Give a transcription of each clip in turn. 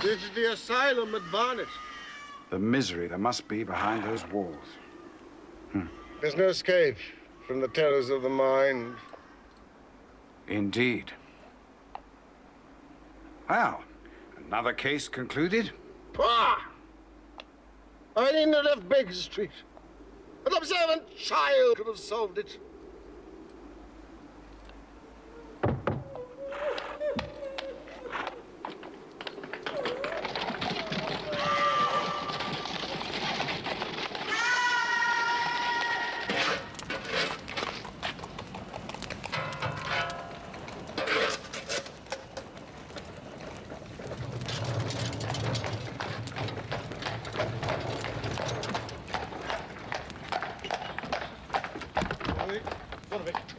This is the asylum at Barnet. The misery there must be behind those walls. There's no escape from the terrors of the mind. Indeed. Well, another case concluded? Pah! I needn't have left Baker Street. An observant child could have solved it.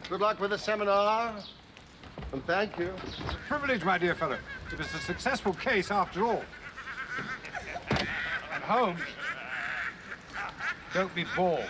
Good luck with the seminar, and thank you. It's a privilege, my dear fellow. It was a successful case after all. And Holmes, don't be bored.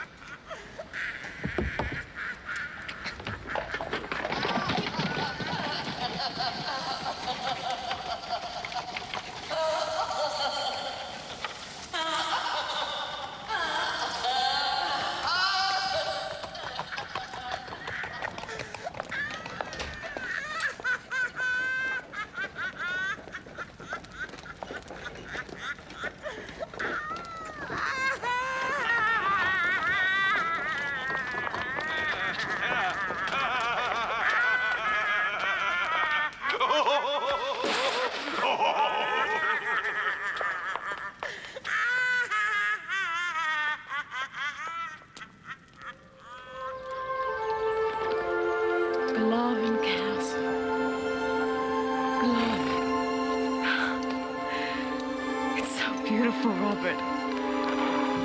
Glaven Castle. Glaven. It's so beautiful, Robert.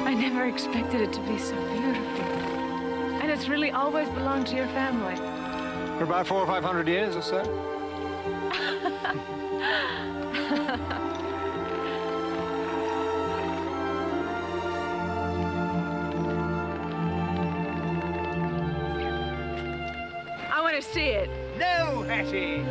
I never expected it to be so beautiful. And it's really always belonged to your family. For about 400 or 500 years or so. I want to see it. No, Hattie!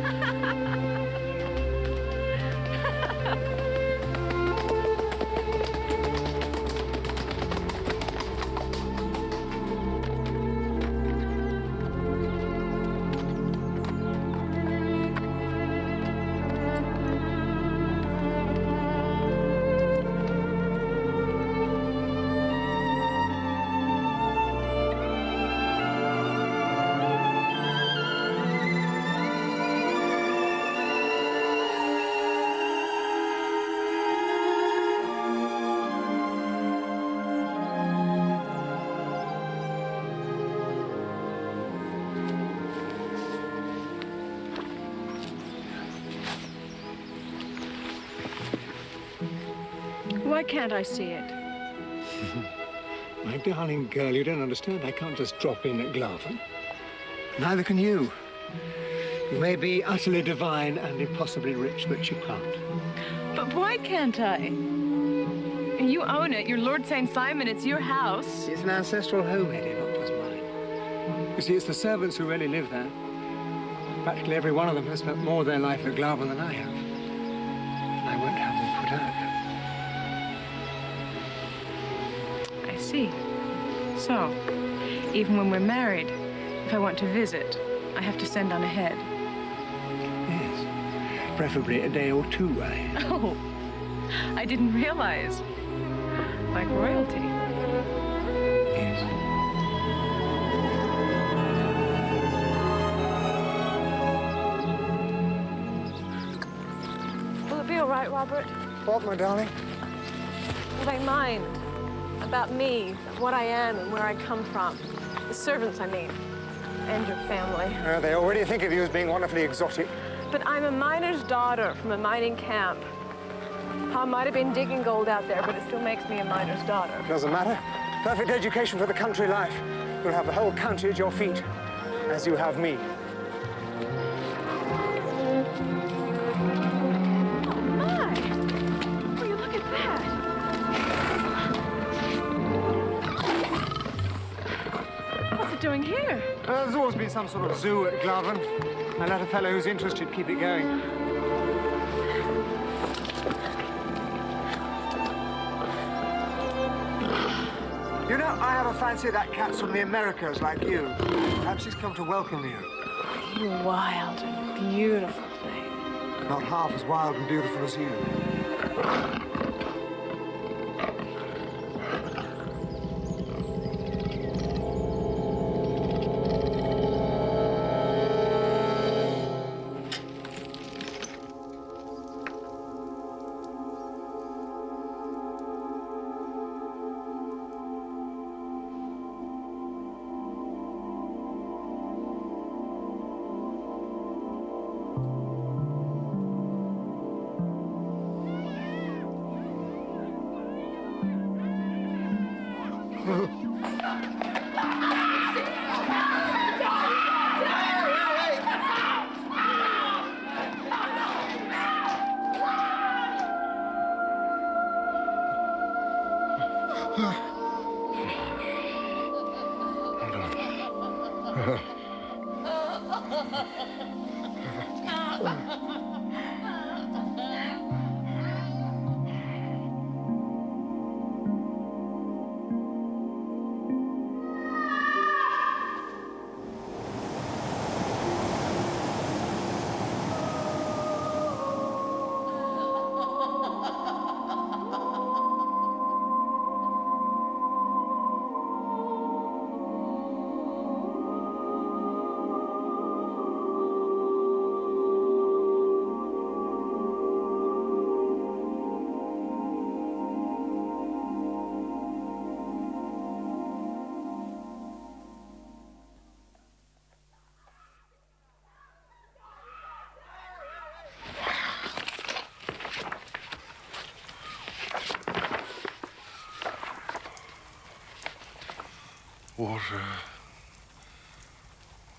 Why can't I see it? My darling girl, you don't understand. I can't just drop in at Glaven. Neither can you. You may be utterly divine and impossibly rich, but you can't. But why can't I? You own it. You're Lord St. Simon. It's your house. It's an ancestral home, Eddie, not just mine. You see, it's the servants who really live there. Practically every one of them has spent more of their life at Glaven than I have. And I won't have them put out. I see. So, even when we're married, if I want to visit, I have to send on ahead. Yes. Preferably a day or two, Oh, I didn't realize. Like royalty. Yes. Will it be all right, Robert? What, my darling? Will they mind about me, what I am and where I come from? The servants, I mean, and your family. They already think of you as being wonderfully exotic. But I'm a miner's daughter from a mining camp. I might have been digging gold out there, but it still makes me a miner's daughter. Doesn't matter. Perfect education for the country life. You'll have the whole county at your feet, as you have me. Oh, my! Will you look at that? What's it doing here? There's always been some sort of zoo at Glaven. I let a fellow who's interested keep it going. fancy that cat's from the Americas like you. Perhaps he's come to welcome you. You wild and beautiful thing. Not half as wild and beautiful as you.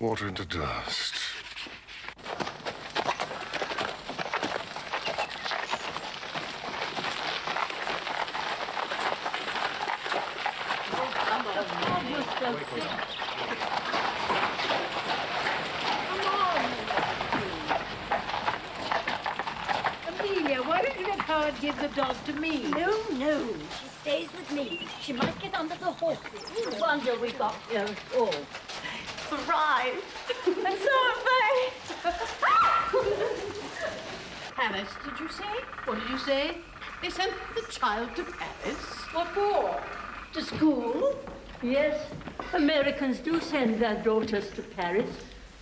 Water into dust. Amelia, why don't you let Howard give the dog to me? No, no. She stays with me. She might get under the horses. No wonder we got here at all. Surprise! And so have they. Paris, did you say? What did you say? They sent the child to Paris? What for? To school? Yes. Americans do send their daughters to Paris.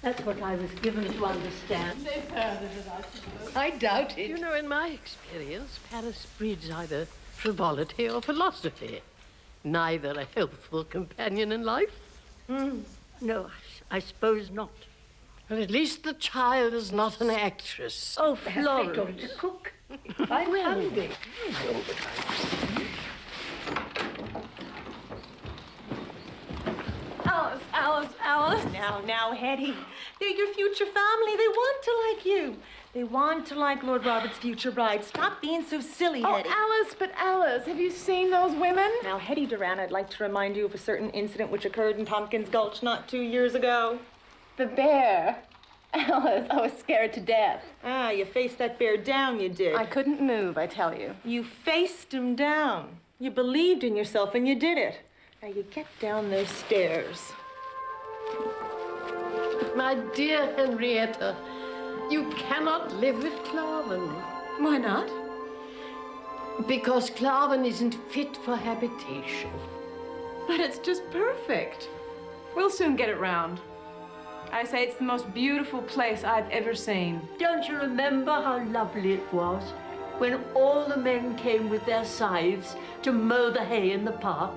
That's what I was given to understand. They furthered it, I suppose. I doubt it. You know, in my experience, Paris breeds either frivolity or philosophy. Neither a healthful companion in life. No, I suppose not. Well, at least the child is not an actress. Oh, They're Florence. going to cook. I'm hungry. Alice. Now, Hetty. They're your future family. They want to like you. They want to like Lord Robert's future bride. Stop being so silly, Hetty. Alice, have you seen those women? Now, Hetty Duran, I'd like to remind you of a certain incident which occurred in Tompkins Gulch not 2 years ago. The bear. Alice, I was scared to death. Ah, you faced that bear down, you did. I couldn't move, I tell you. You faced him down. You believed in yourself and you did it. Now you get down those stairs. My dear Henrietta, you cannot live with Glaven. Why not? Because Glaven isn't fit for habitation. But it's just perfect. We'll soon get it round. I say it's the most beautiful place I've ever seen. Don't you remember how lovely it was when all the men came with their scythes to mow the hay in the park?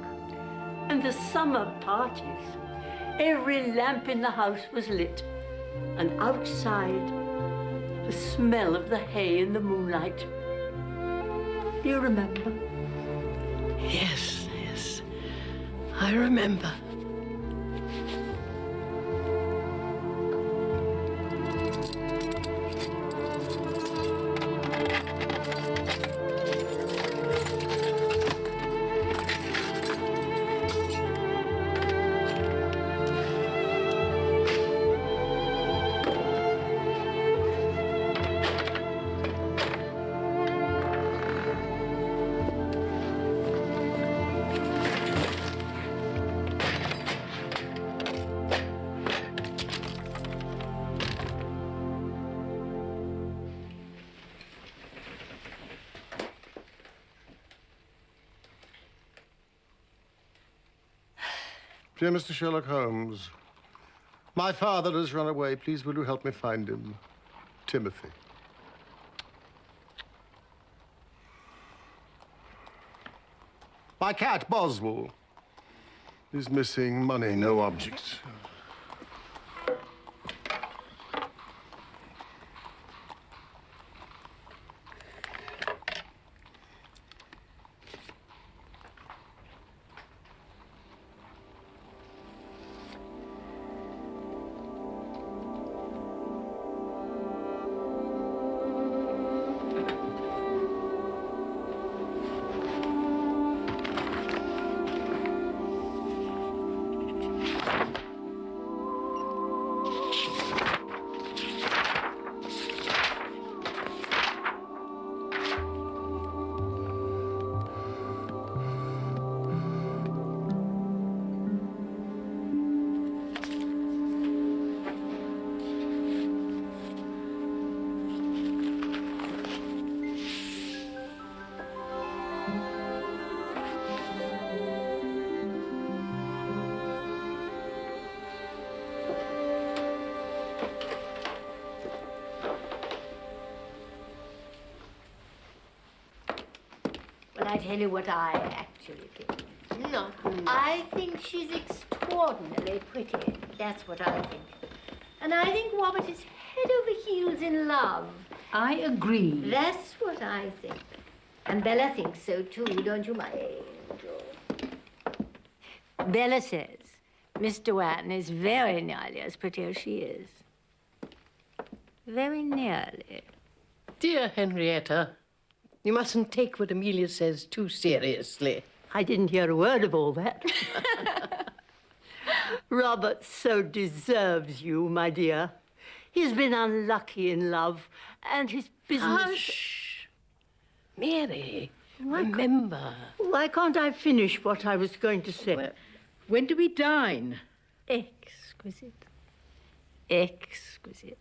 And the summer parties. Every lamp in the house was lit. And outside, the smell of the hay in the moonlight. Do you remember? Yes. I remember. Dear Mr. Sherlock Holmes, my father has run away. Please, will you help me find him? Timothy. My cat, Boswell, is missing. Money, no objects. Well, I tell you what I actually think. No. I think she's extraordinarily pretty. That's what I think. And I think Robert is head over heels in love. I agree. That's what I think. And Bella thinks so too, don't you, my angel? Bella says Miss Dewan is very nearly as pretty as she is. Very nearly. Dear Henrietta, you mustn't take what Amelia says too seriously. I didn't hear a word of all that. Robert so deserves you, my dear. He's been unlucky in love, and his business... Hush! Mary, remember. Why can't I finish what I was going to say? Well, when do we dine? Exquisite. Exquisite.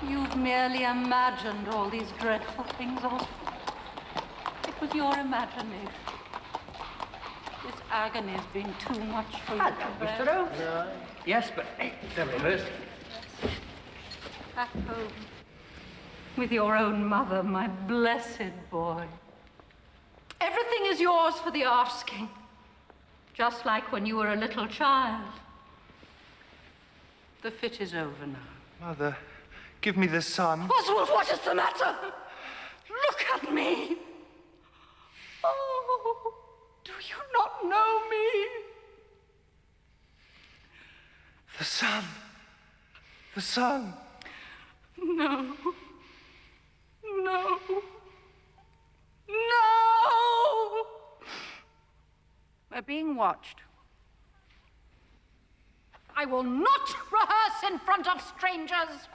You've merely imagined all these dreadful things, Oswald. It was your imagination. This agony has been too much for you to bear. Mr. Holmes? Yes, but tell me first. At home, with your own mother, my blessed boy. Everything is yours for the asking, just like when you were a little child. The fit is over now. Mother, give me the sun. Oswald, what is the matter? Look at me. Oh, do you not know me? The sun. The sun. No. No. No! We're being watched. I will not rehearse in front of strangers.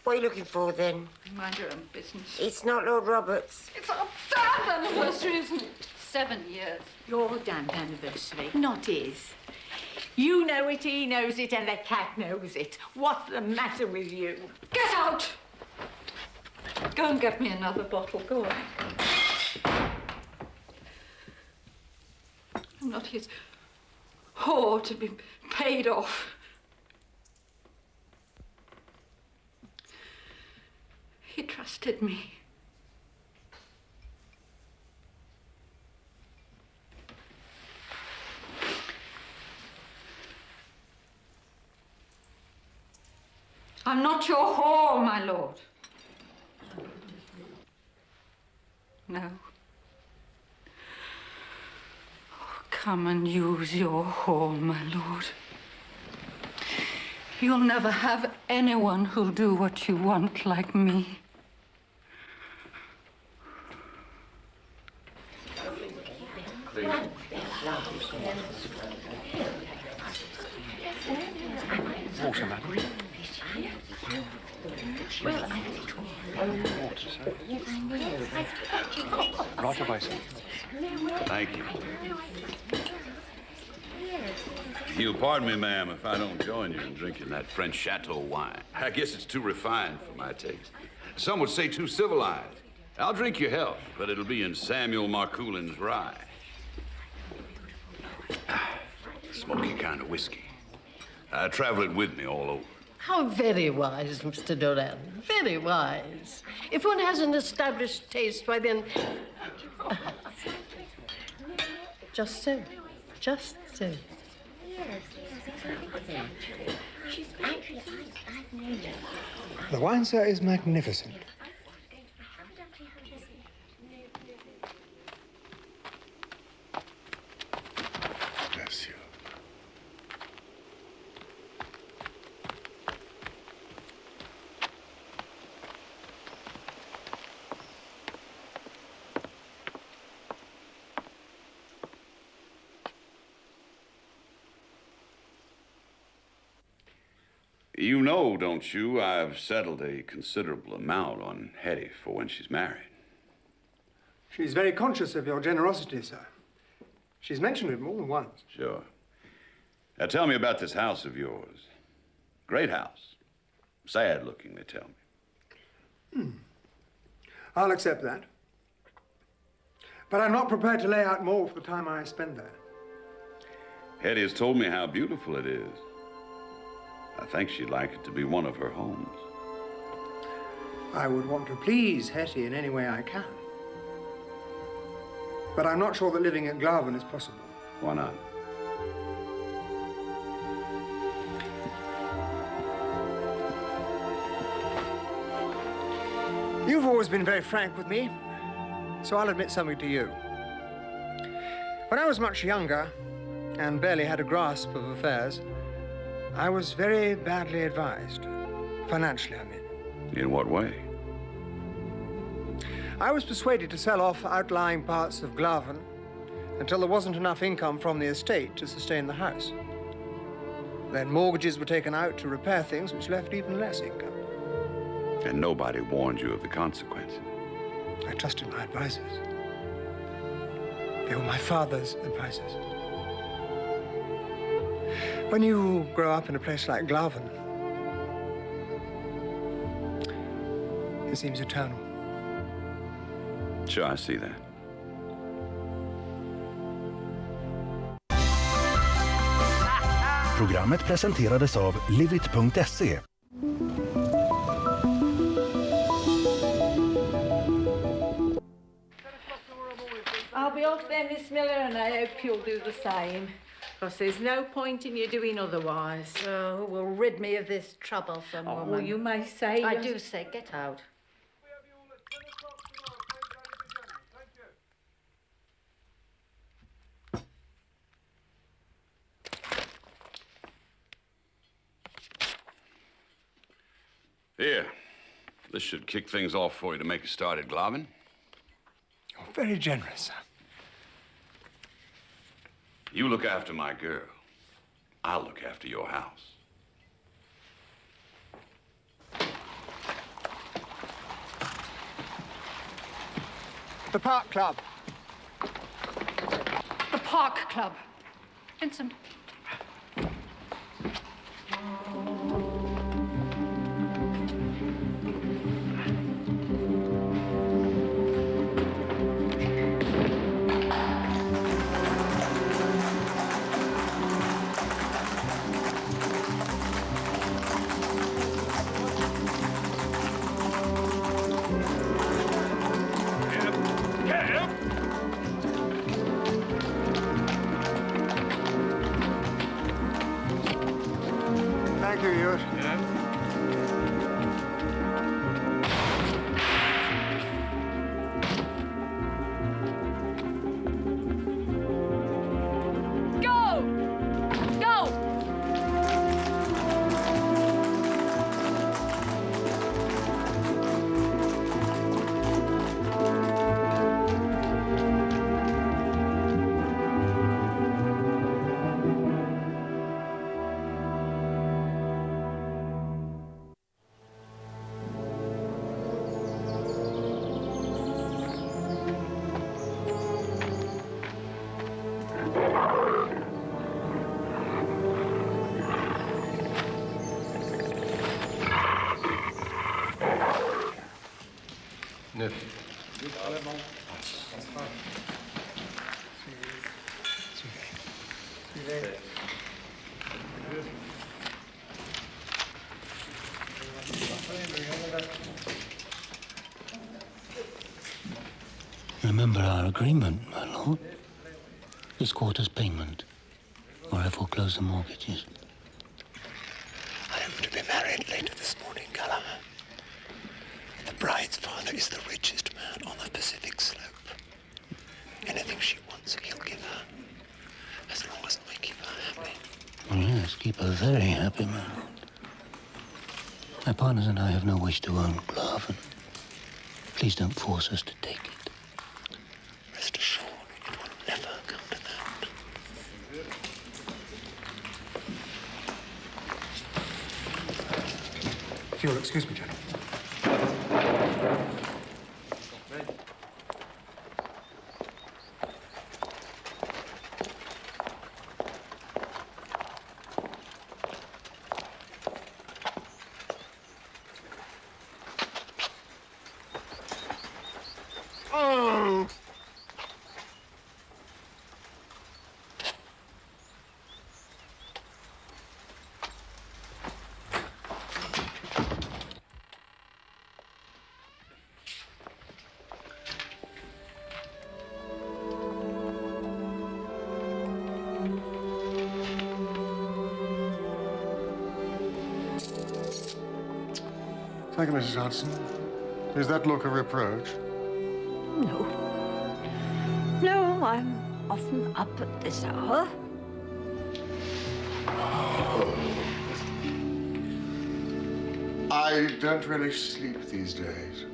What are you looking for, then? Mind your own business. It's not Lord Roberts. It's our damned anniversary, isn't it? 7 years. Your damned anniversary, not his. You know it, he knows it, and the cat knows it. What's the matter with you? Get out! Go and get me another bottle. Go on. I'm not his whore to be paid off. He trusted me. I'm not your whore, my lord. No. Oh, come and use your whore, my lord. You'll never have anyone who'll do what you want like me. Water, madam. Right away, sir. Thank you. You'll pardon me, ma'am, if I don't join you in drinking that French chateau wine. I guess it's too refined for my taste. Some would say too civilized. I'll drink your health, but it'll be in Samuel Marcoulin's rye. Smoky kind of whiskey. I travel it with me all over. How very wise, Mr. Doran. Very wise. If one has an established taste, why then... Just so. Just so. The wine, sir, is magnificent. Bless you. You know, don't you, I've settled a considerable amount on Hetty for when she's married. She's very conscious of your generosity, sir. She's mentioned it more than once. Sure. Now tell me about this house of yours. Great house. Sad looking, they tell me. I'll accept that. But I'm not prepared to lay out more for the time I spend there. Hetty has told me how beautiful it is. I think she'd like it to be one of her homes. I would want to please Hetty in any way I can. But I'm not sure that living at Glaven is possible. Why not? You've always been very frank with me, so I'll admit something to you. When I was much younger and barely had a grasp of affairs, I was very badly advised. Financially, I mean. In what way? I was persuaded to sell off outlying parts of Glaven until there wasn't enough income from the estate to sustain the house. Then mortgages were taken out to repair things which left even less income. And nobody warned you of the consequences? I trusted my advisors. They were my father's advisors. When you grow up in a place like Glaven, it seems eternal. Sure, I see that. Programmet presenterades av livit.se. I'll be off then, Miss Miller, and I hope you'll do the same. Because there's no point in you doing otherwise. Oh, who will rid me of this troublesome woman? Oh, you may say... I do say, get out. Here, this should kick things off for you to make a start at Glaven. You're very generous, sir. You look after my girl. I'll look after your house. The Park Club. The Park Club. Vincent. Thank you, Ewart. Go! Go! Remember our agreement, my lord. This quarter's payment, or I foreclose the mortgages. I am to be married later this morning, Galahad. The bride's father is the richest man on the Pacific slope. Anything she wants, he'll give her. As long as I keep her happy. Oh, yes, keep her very happy, my lord. My partners and I have no wish to own Glaven. Please don't force us to take it. Rest assured, it will never come to that. If you'll excuse me, gentlemen. Thank you, Mrs. Hudson. Is that look a reproach? No. No, I'm often up at this hour. I don't really sleep these days.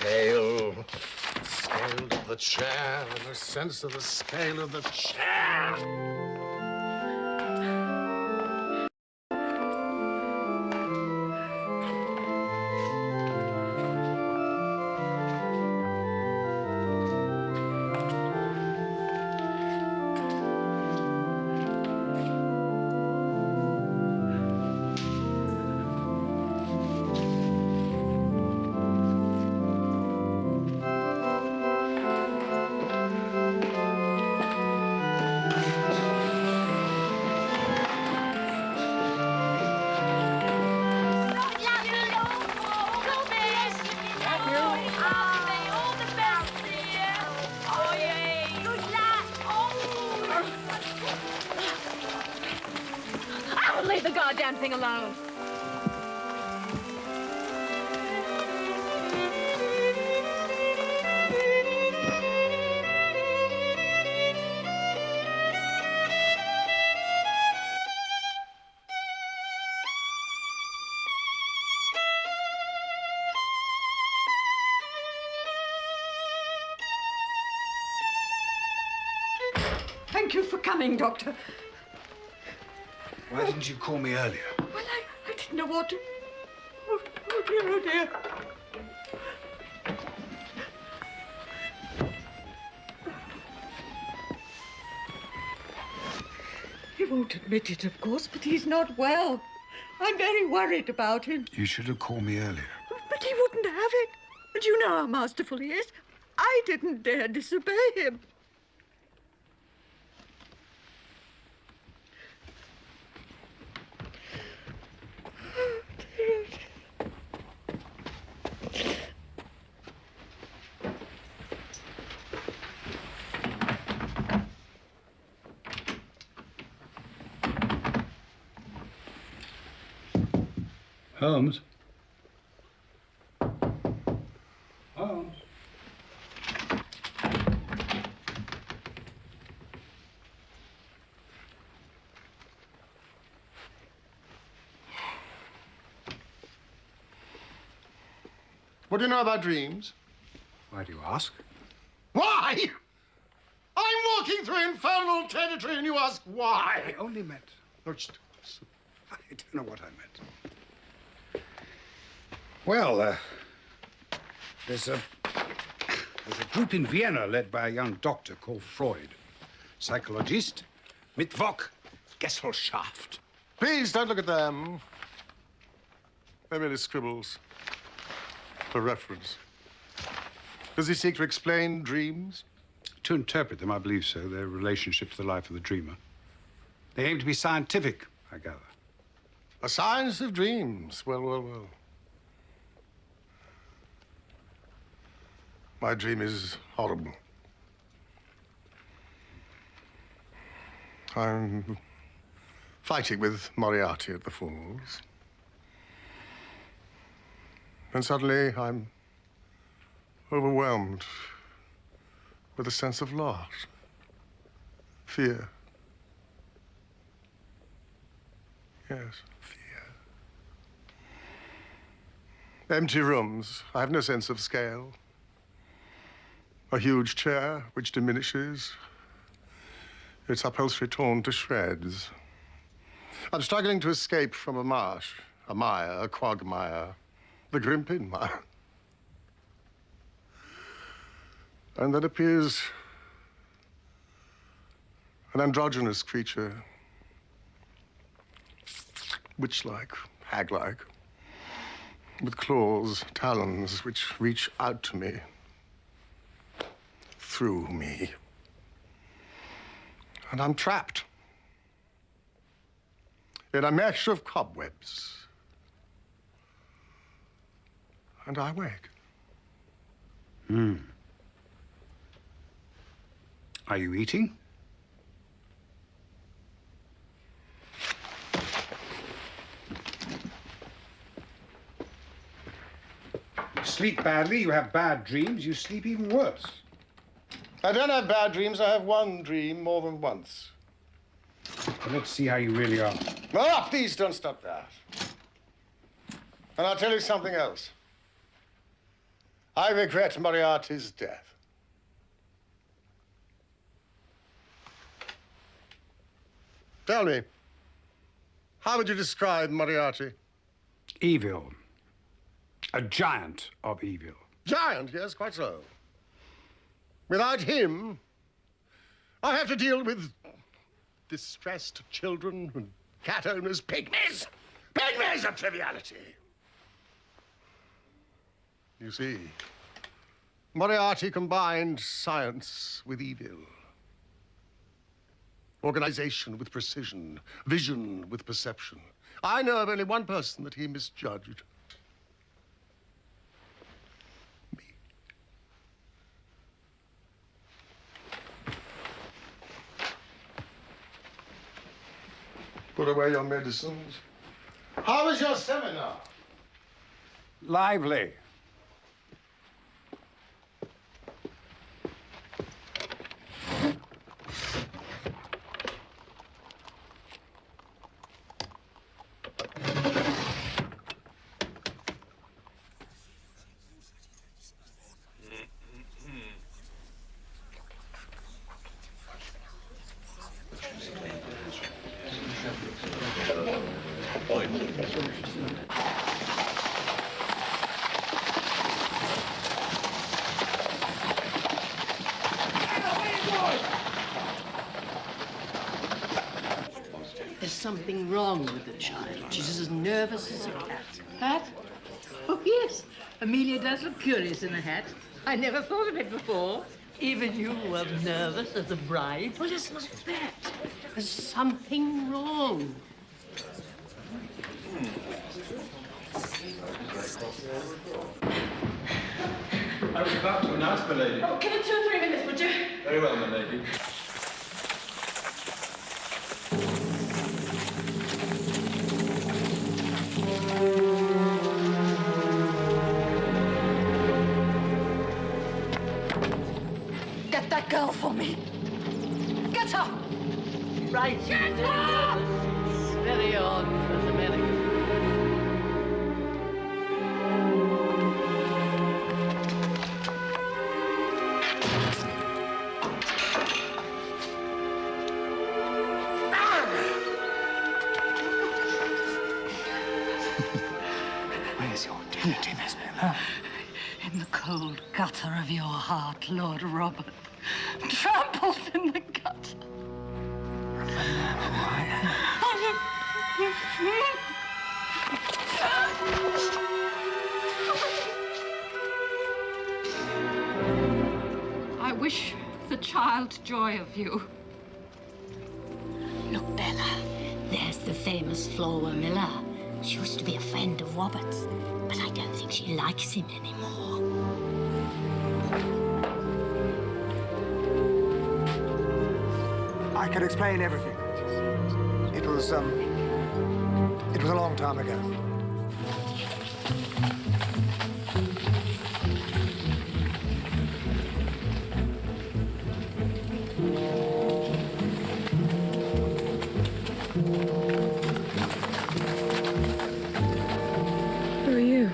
scale. The scale of the chair, and the sense of the scale of the chair. Leave the goddamn thing alone. Thank you for coming, Doctor. Why didn't you call me earlier? Well, I didn't know what to... Oh, dear, oh, dear. He won't admit it, of course, but he's not well. I'm very worried about him. You should have called me earlier. But he wouldn't have it. And you know how masterful he is. I didn't dare disobey him. Holmes? Holmes? What do you know about dreams? Why do you ask? Why? I'm walking through infernal territory and you ask why? I only meant... No, I don't know what I meant. Well, there's a group in Vienna led by a young doctor called Freud. Psychologist, Mittwoch, Gesellschaft. Please don't look at them. They're merely scribbles. For reference. Does he seek to explain dreams? To interpret them, I believe so. Their relationship to the life of the dreamer. They aim to be scientific, I gather. A science of dreams. Well, well, well. My dream is horrible. I'm fighting with Moriarty at the Falls. And suddenly I'm overwhelmed with a sense of loss, fear. Yes, fear. Empty rooms. I have no sense of scale. A huge chair which diminishes, its upholstery torn to shreds. I'm struggling to escape from a marsh, a mire, a quagmire, the Grimpen mire. And then appears an androgynous creature, witch-like, hag-like, with claws, talons, which reach out to me, through me. And I'm trapped in a mesh of cobwebs. And I wake. Are you eating? You sleep badly, you have bad dreams, you sleep even worse. I don't have bad dreams. I have one dream more than once. Well, let's see how you really are. Ah, please don't stop that. And I'll tell you something else. I regret Moriarty's death. Tell me, how would you describe Moriarty? Evil. A giant of evil. Giant, yes, quite so. Without him, I have to deal with distressed children and cat owners, pygmies. Pygmies of triviality. You see, Moriarty combined science with evil. Organization with precision, vision with perception. I know of only one person that he misjudged. Me. Put away your medicines. How was your seminar? Lively. There's something wrong with the child. She's as nervous as a cat. Hat? Oh, yes. Amelia does look curious in a hat. I never thought of it before. Even you were nervous as a bride. Well, it's not that. There's something wrong. I was about to announce, my lady. Oh, give it 2 or 3 minutes, would you? Very well, my lady. Get that girl for me. Get her! Right. Get her! It's very odd for an American. Where's your dignity, Miss Miller? In the cold gutter of your heart, Lord Robert. Trampled in the gutter. I wish the child joy of you. Look, Bella, there's the famous Flora Miller. She used to be a friend of Robert's, but I don't think she likes him anymore. I can explain everything. It was a long time ago. Who are you?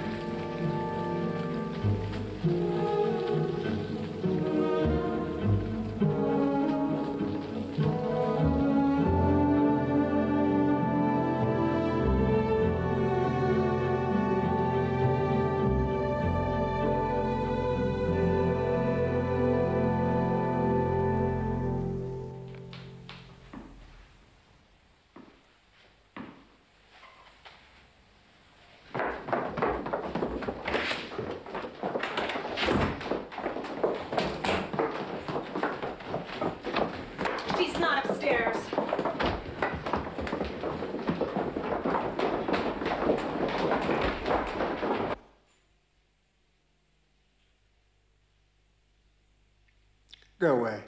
She's not upstairs. Go away.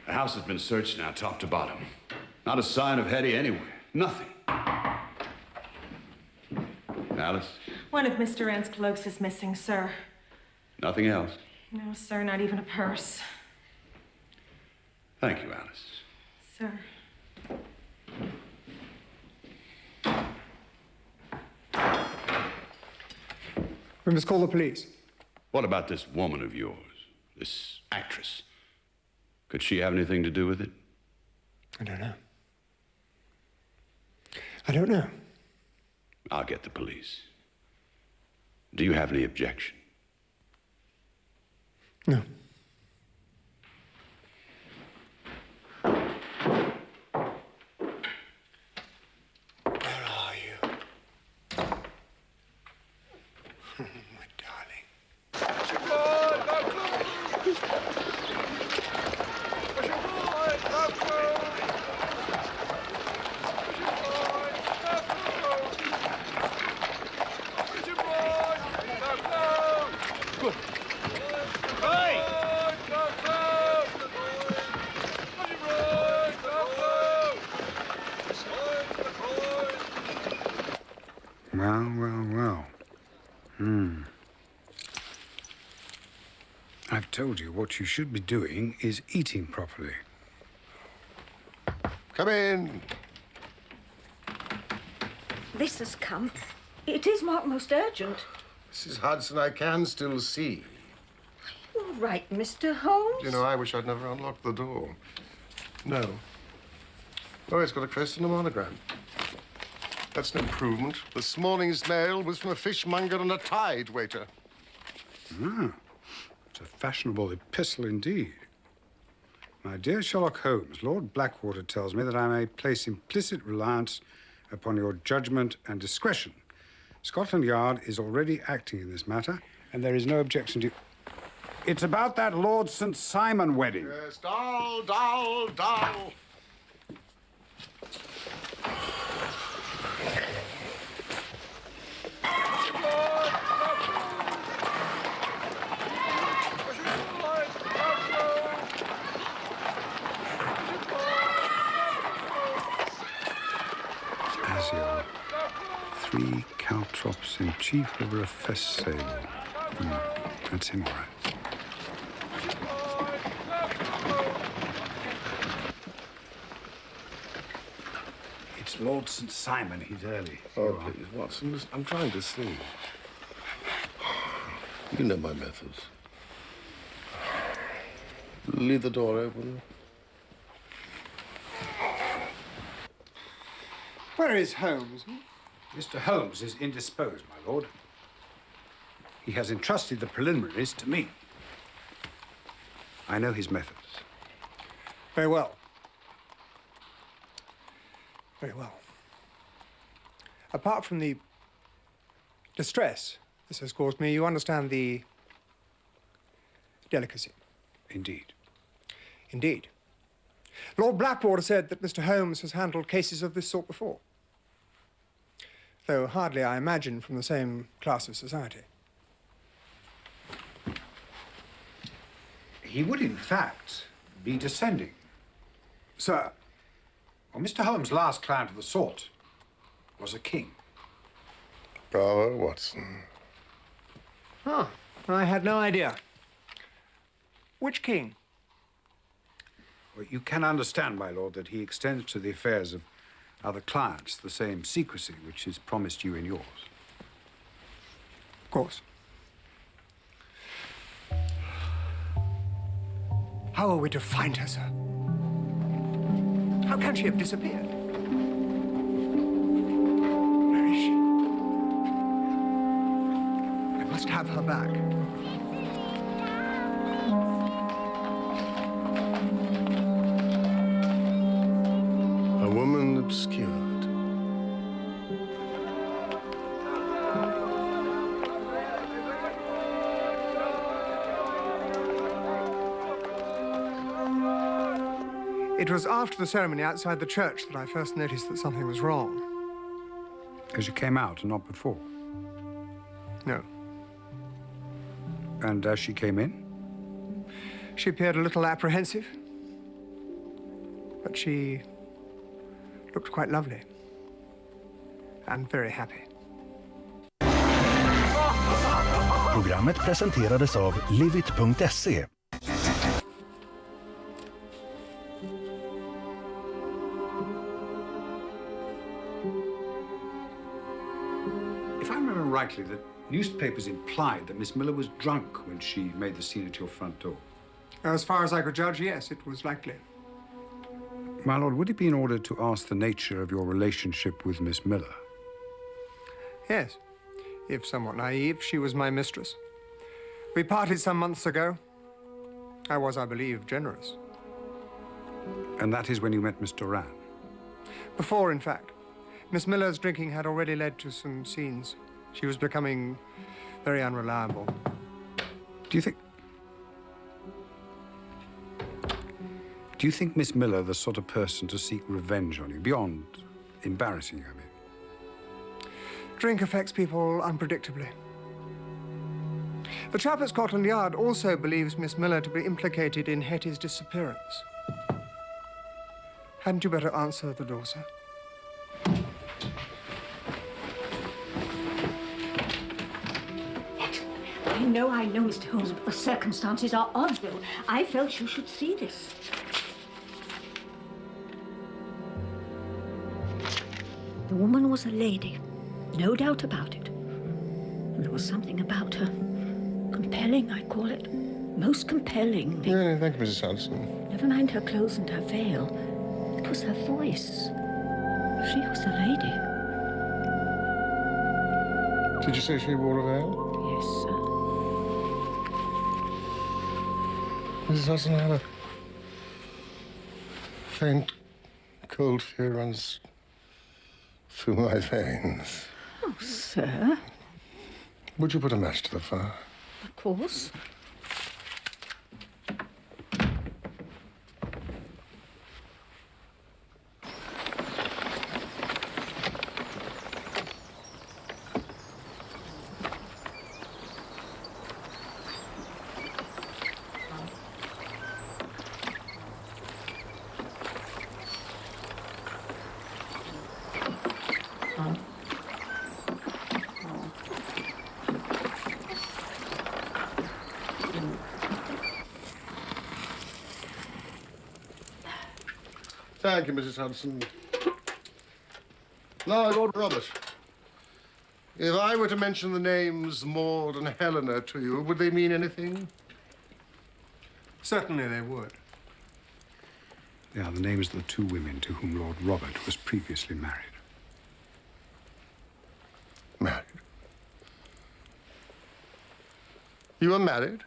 The house has been searched now, top to bottom. Not a sign of Hetty anywhere. Nothing. Alice? One of Mr. Wren's cloaks is missing, sir. Nothing else? No, sir, not even a purse. Thank you, Alice. Sir. We must call the police. What about this woman of yours, this actress? Could she have anything to do with it? I don't know. I don't know. I'll get the police. Do you have any objection? No. Where are you? My darling. Well. I've told you what you should be doing is eating properly. Come in. This has come. It is marked most urgent. Mrs. Hudson, I can still see. All right, Mr. Holmes. You know, I wish I'd never unlocked the door. No. Oh, it's got a crest and a monogram. That's an improvement. This morning's mail was from a fishmonger and a tide waiter. It's a fashionable epistle indeed. My dear Sherlock Holmes, Lord Blackwater tells me that I may place implicit reliance upon your judgment and discretion. Scotland Yard is already acting in this matter, and there is no objection to... It's about that Lord St. Simon wedding. Yes, doll. As your 3 caltrops in chief over a fest sable. That's him, all right. It's Lord St. Simon. He's early. Oh, please, Watson, I'm trying to sleep. You know my methods. Leave the door open. Where is Holmes? Mr. Holmes is indisposed, my lord. He has entrusted the preliminaries to me. I know his methods. Very well. Very well. Apart from the distress this has caused me, you understand the delicacy. Indeed. Indeed. Lord Blackwater said that Mr. Holmes has handled cases of this sort before. Though hardly, I imagine, from the same class of society. He would, in fact, be descending. Sir? Well, Mr. Holmes' last client of the sort was a king. Bravo, Watson. Ah, I had no idea. Which king? Well, you can understand, my lord, that he extends to the affairs of other clients the same secrecy which is promised you in yours. Of course. How are we to find her, sir? How can she have disappeared? Where is she? I must have her back. A woman obscured. It was after the ceremony outside the church that I first noticed that something was wrong. As you came out and not before? No. And as she came in? She appeared a little apprehensive, but she looked quite lovely and very happy. Programmet presenterades av livit.se. understand rightly that newspapers implied that Miss Miller was drunk when she made the scene at your front door? As far as I could judge, yes, it was likely. My lord, would it be in order to ask the nature of your relationship with Miss Miller? Yes. If somewhat naive, she was my mistress. We parted some months ago. I was, I believe, generous. And that is when you met Miss Doran? Before, in fact. Miss Miller's drinking had already led to some scenes. She was becoming very unreliable. Do you think Miss Miller the sort of person to seek revenge on you, beyond embarrassing you, I mean? Drink affects people unpredictably. The chap at Scotland Yard also believes Miss Miller to be implicated in Hetty's disappearance. Hadn't you better answer the door, sir? I know, Mr. Holmes, but the circumstances are odd, though. I felt you should see this. The woman was a lady, no doubt about it. And there was something about her. Compelling, I call it. Most compelling. Yeah, thank you, Mrs. Hudson. Never mind her clothes and her veil. It was her voice. She was a lady. Did you say she wore a veil? Yes, sir. Mrs. Hudson, I have a faint, cold fear runs through my veins. Oh, sir. Would you put a match to the fire? Of course. Thank you, Mrs. Hudson. Now, Lord Robert, if I were to mention the names Maud and Helena to you, would they mean anything? Certainly they would. They are the names of the two women to whom Lord Robert was previously married. Married? You were married?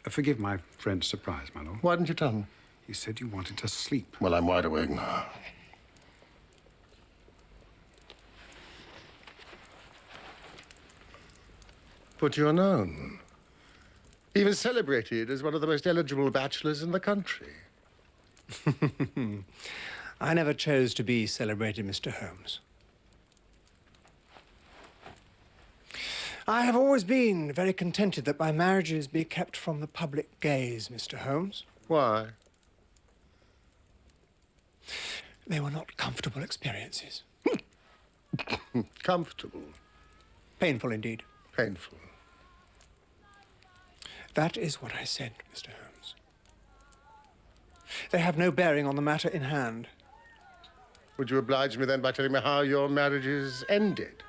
Forgive my friend's surprise, my lord. Why didn't you tell me? You said you wanted to sleep. Well, I'm wide awake now. But you're known. Even celebrated as one of the most eligible bachelors in the country. I never chose to be celebrated, Mr. Holmes. I have always been very contented that my marriages be kept from the public gaze, Mr. Holmes. Why? They were not comfortable experiences. Comfortable? Painful indeed. Painful. That is what I said, Mr. Holmes. They have no bearing on the matter in hand. Would you oblige me then by telling me how your marriages ended?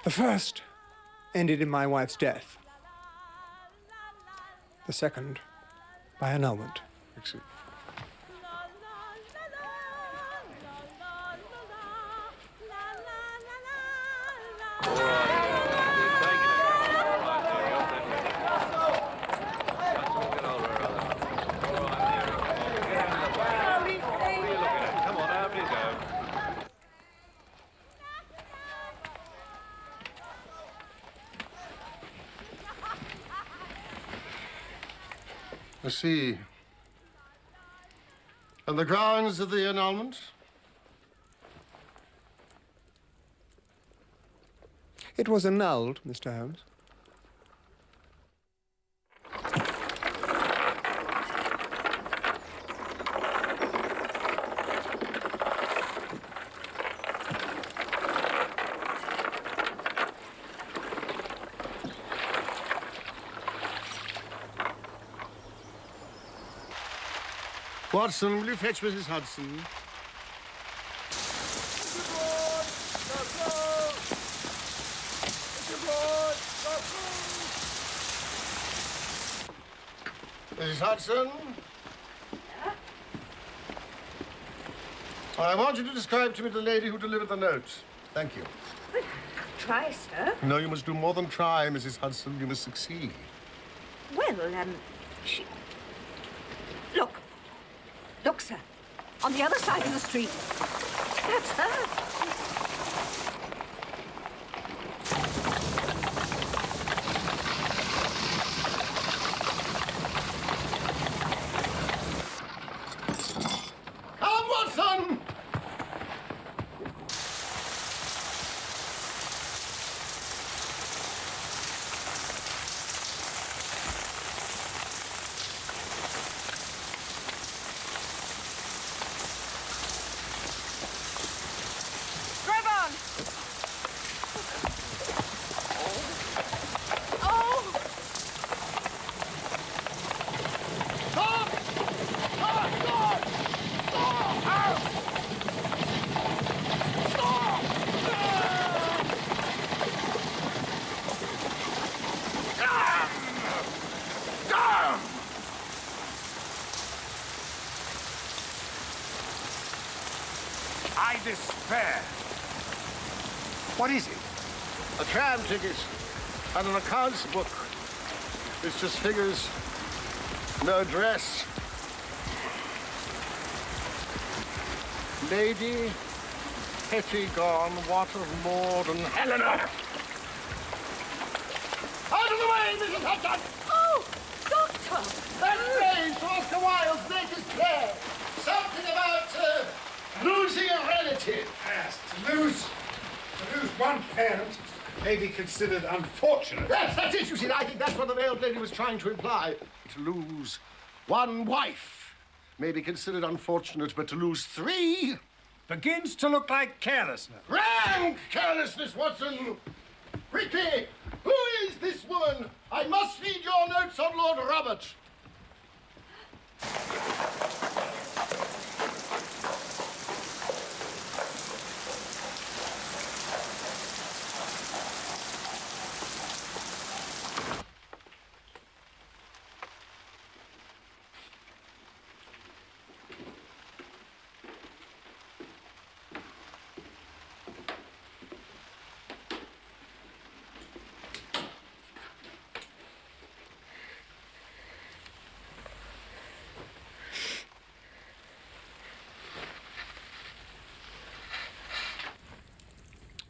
The first ended in my wife's death. The second by annulment. Excuse. I see. And the grounds of the annulment? It was annulled, Mr. Holmes. Watson, will you fetch Mrs. Hudson? Mrs. Hudson? I want you to describe to me the lady who delivered the note. Thank you. Well, try, sir. No, you must do more than try, Mrs. Hudson. You must succeed. Well, she... Look. Look, sir. On the other side of the street. That's her. Come, Watson! I despair. What is it? A tram ticket and an accounts book. It's just figures, no address. Lady Pettigone, what of Maud and Helena? Out of the way, Mrs. Hudson! Oh, Doctor! That phrase from Oscar Wilde's latest play. Something about losing a relative. Yes, to lose one parent may be considered unfortunate. Yes, that's it, you see. I think that's what the veiled lady was trying to imply. To lose one wife may be considered unfortunate, but to lose three... begins to look like carelessness. Rank carelessness, Watson! Quickly, who is this woman? I must read your notes on Lord Robert.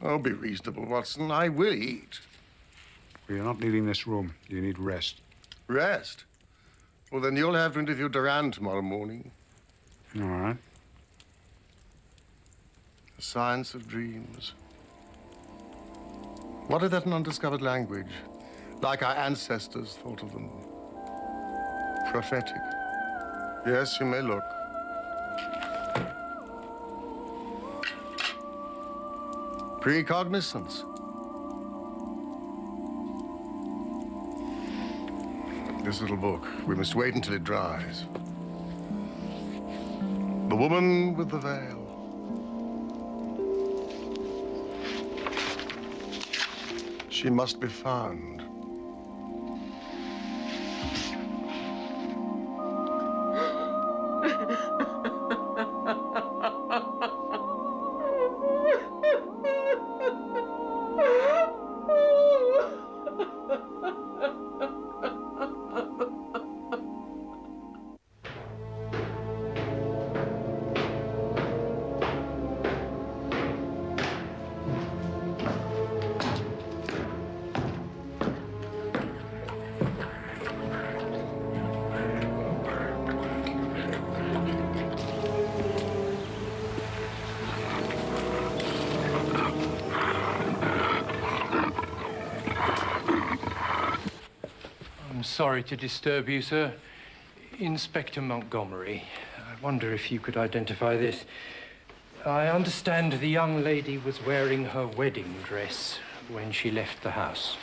Oh, be reasonable, Watson. I will eat. You're not leaving this room. You need rest. Rest? Well, then you'll have to interview Duran tomorrow morning. All right. The science of dreams. What if that's an undiscovered language? Like our ancestors thought of them. Prophetic. Yes, you may look. Precognizance. This little book. We must wait until it dries. The woman with the veil. She must be found. Sorry to disturb you, sir. Inspector Montgomery. I wonder if you could identify this. I understand the young lady was wearing her wedding dress when she left the house.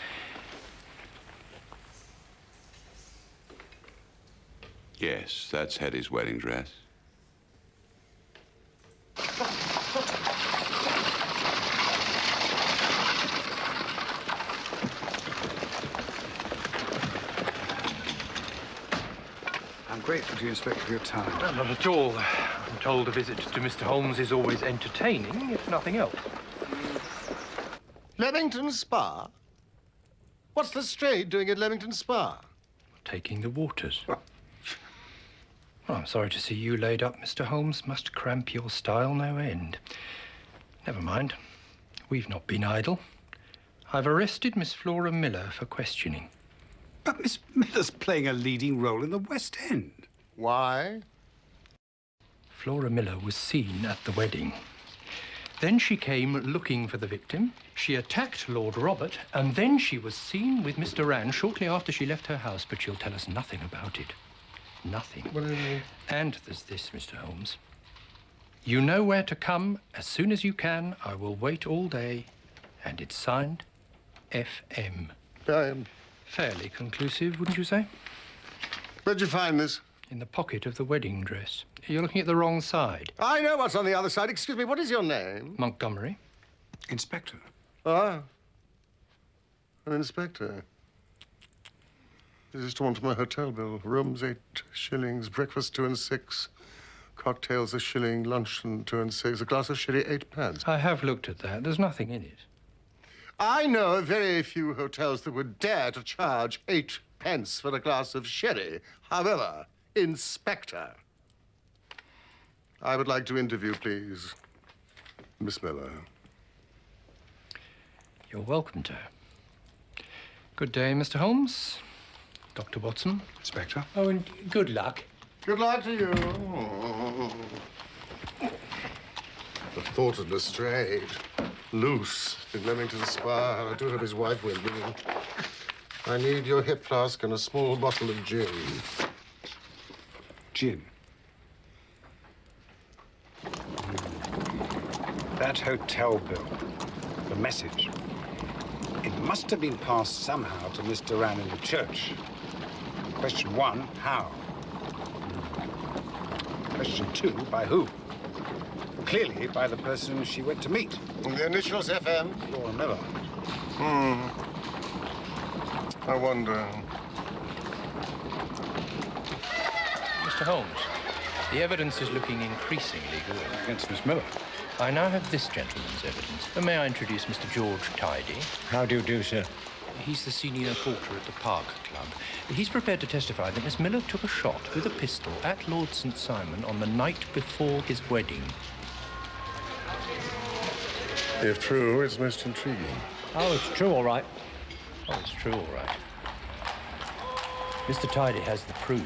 Yes, that's Hetty's wedding dress. grateful to you, Inspector, for your time. No, not at all. I'm told a visit to Mr. Holmes is always entertaining, if nothing else. Leamington Spa? What's the Strayed doing at Leamington Spa? Taking the waters. Well, I'm sorry to see you laid up, Mr. Holmes. Must cramp your style no end. Never mind. We've not been idle. I've arrested Miss Flora Miller for questioning. But Miss Miller's playing a leading role in the West End. Why? Flora Miller was seen at the wedding. Then she came looking for the victim. She attacked Lord Robert, and then she was seen with Mr. Rand shortly after she left her house, but she'll tell us nothing about it. Nothing. And there's this, Mr. Holmes. You know where to come as soon as you can. I will wait all day. And it's signed FM. Fairly conclusive, wouldn't you say? Where'd you find this? In the pocket of the wedding dress. You're looking at the wrong side. I know what's on the other side. Excuse me, what is your name? Montgomery. Inspector. Ah. An inspector. This is drawn from my hotel bill. Rooms 8 shillings, breakfast 2 and 6, cocktails a shilling, luncheon 2 and 6, a glass of sherry 8 pence. I have looked at that. There's nothing in it. I know very few hotels that would dare to charge 8 pence for a glass of sherry. However, Inspector, I would like to interview, please, Miss Miller. You're welcome to. Good day, Mr. Holmes. Dr. Watson. Inspector. Oh, and good luck. Good luck to you. The thought of Lestrade, loose in Leamington Spa. I do hope his wife will be. I need your hip flask and a small bottle of gin. Gin. That hotel bill, the message. It must have been passed somehow to Miss Duran in the church. Question 1, how? Question 2, by who? Clearly by the person she went to meet. The initials FM? Flora Miller. I wonder. Mr. Holmes, the evidence is looking increasingly good. Against Miss Miller? I now have this gentleman's evidence. May I introduce Mr. George Tidy? How do you do, sir? He's the senior porter at the Park Club. He's prepared to testify that Miss Miller took a shot with a pistol at Lord St. Simon on the night before his wedding. If true, it's most intriguing. Oh, it's true, all right. Oh, it's true, all right. Mr. Tidy has the proof.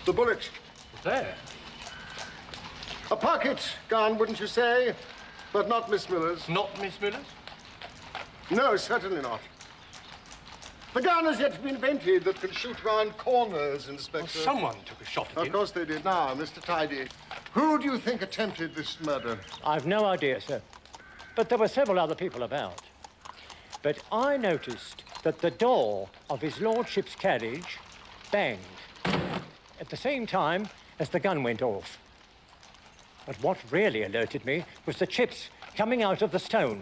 The bullet. There. A pocket gun, wouldn't you say? But not Miss Miller's. Not Miss Miller's? No, certainly not. The gun has yet to be invented that can shoot round corners, Inspector. Well, someone took a shot at him. Of course they did. Now, Mr. Tidy, who do you think attempted this murder? I've no idea, sir. But there were several other people about. But I noticed that the door of his lordship's carriage banged at the same time as the gun went off. But what really alerted me was the chips coming out of the stone.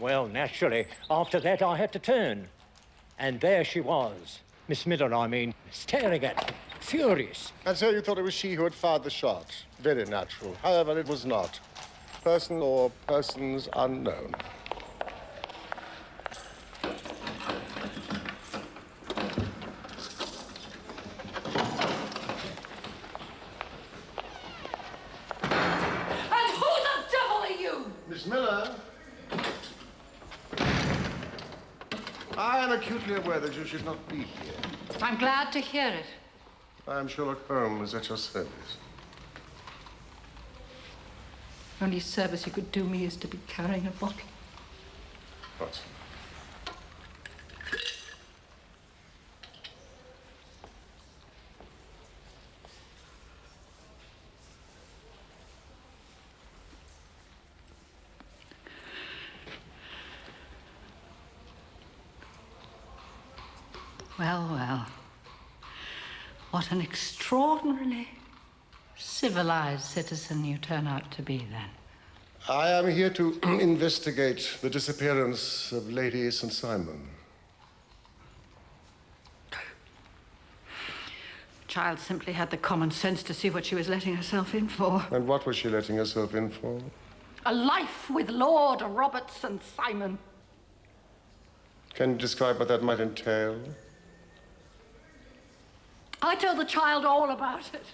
Well, naturally, after that I had to turn. And there she was, Miss Miller, I mean, staring at me, furious. And so you thought it was she who had fired the shot? Very natural. However, it was not. Person or persons unknown. Miss Miller, I am acutely aware that you should not be here. I'm glad to hear it. I am Sherlock Holmes at your service. Only service you could do me is to be carrying a bottle. What? Well, well. What an extraordinarily civilized citizen you turn out to be, then. I am here to investigate the disappearance of Lady St. Simon. The child simply had the common sense to see what she was letting herself in for. And what was she letting herself in for? A life with Lord Robert St. Simon. Can you describe what that might entail? I told the child all about it.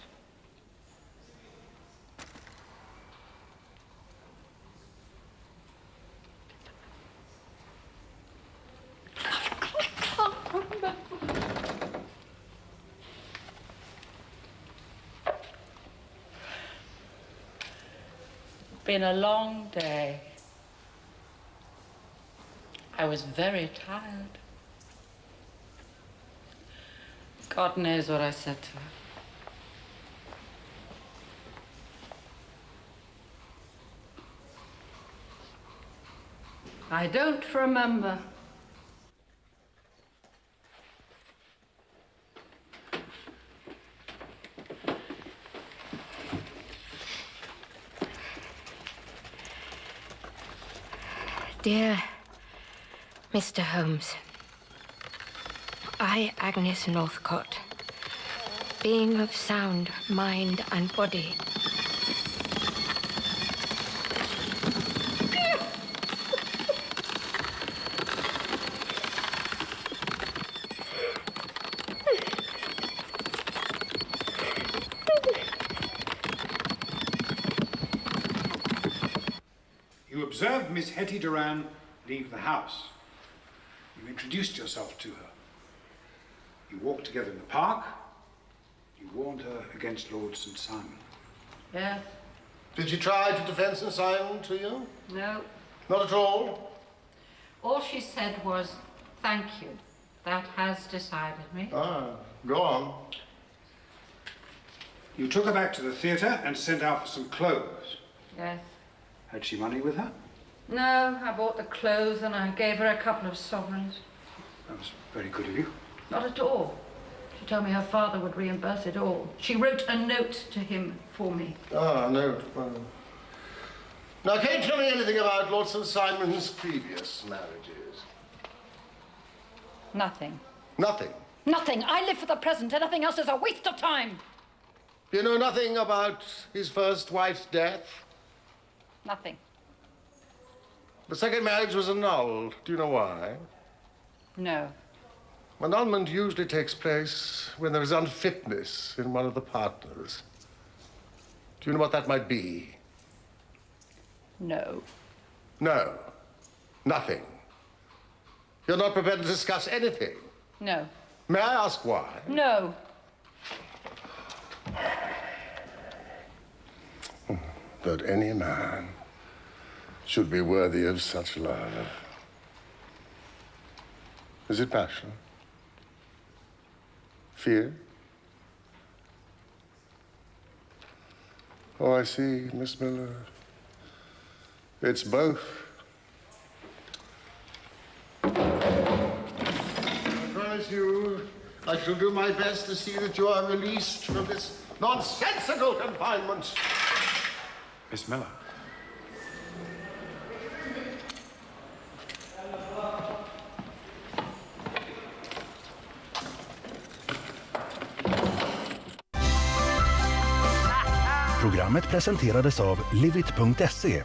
Been a long day. I was very tired. God knows what I said to her. I don't remember. Dear Mr. Holmes, I, Agnes Northcote, being of sound mind and body, You observed Miss Hetty Duran leave the house. You introduced yourself to her. You walked together in the park. You warned her against Lord St. Simon. Yes. Did she try to defend St. Simon to you? No. Not at all? All she said was, thank you. That has decided me. Ah, go on. You took her back to the theatre and sent out for some clothes. Yes. Had she money with her? No, I bought the clothes and I gave her a couple of sovereigns. That was very good of you. Not at all. She told me her father would reimburse it all. She wrote a note to him for me. Ah, a note. Well. Now, can you tell me anything about Lord St. Simon's previous marriages? Nothing. Nothing? Nothing. I live for the present. Anything else is a waste of time. You know nothing about his first wife's death? Nothing. The second marriage was annulled. Do you know why? No. Annulment usually takes place when there is unfitness in one of the partners. Do you know what that might be? No. No. Nothing. You're not prepared to discuss anything. No. May I ask why? No. That any man should be worthy of such love. Is it passion? Fear? Oh, I see, Miss Miller. It's both. I promise you, I shall do my best to see that you are released from this nonsensical confinement. Miss Miller. Programmet presenterades av livit.se.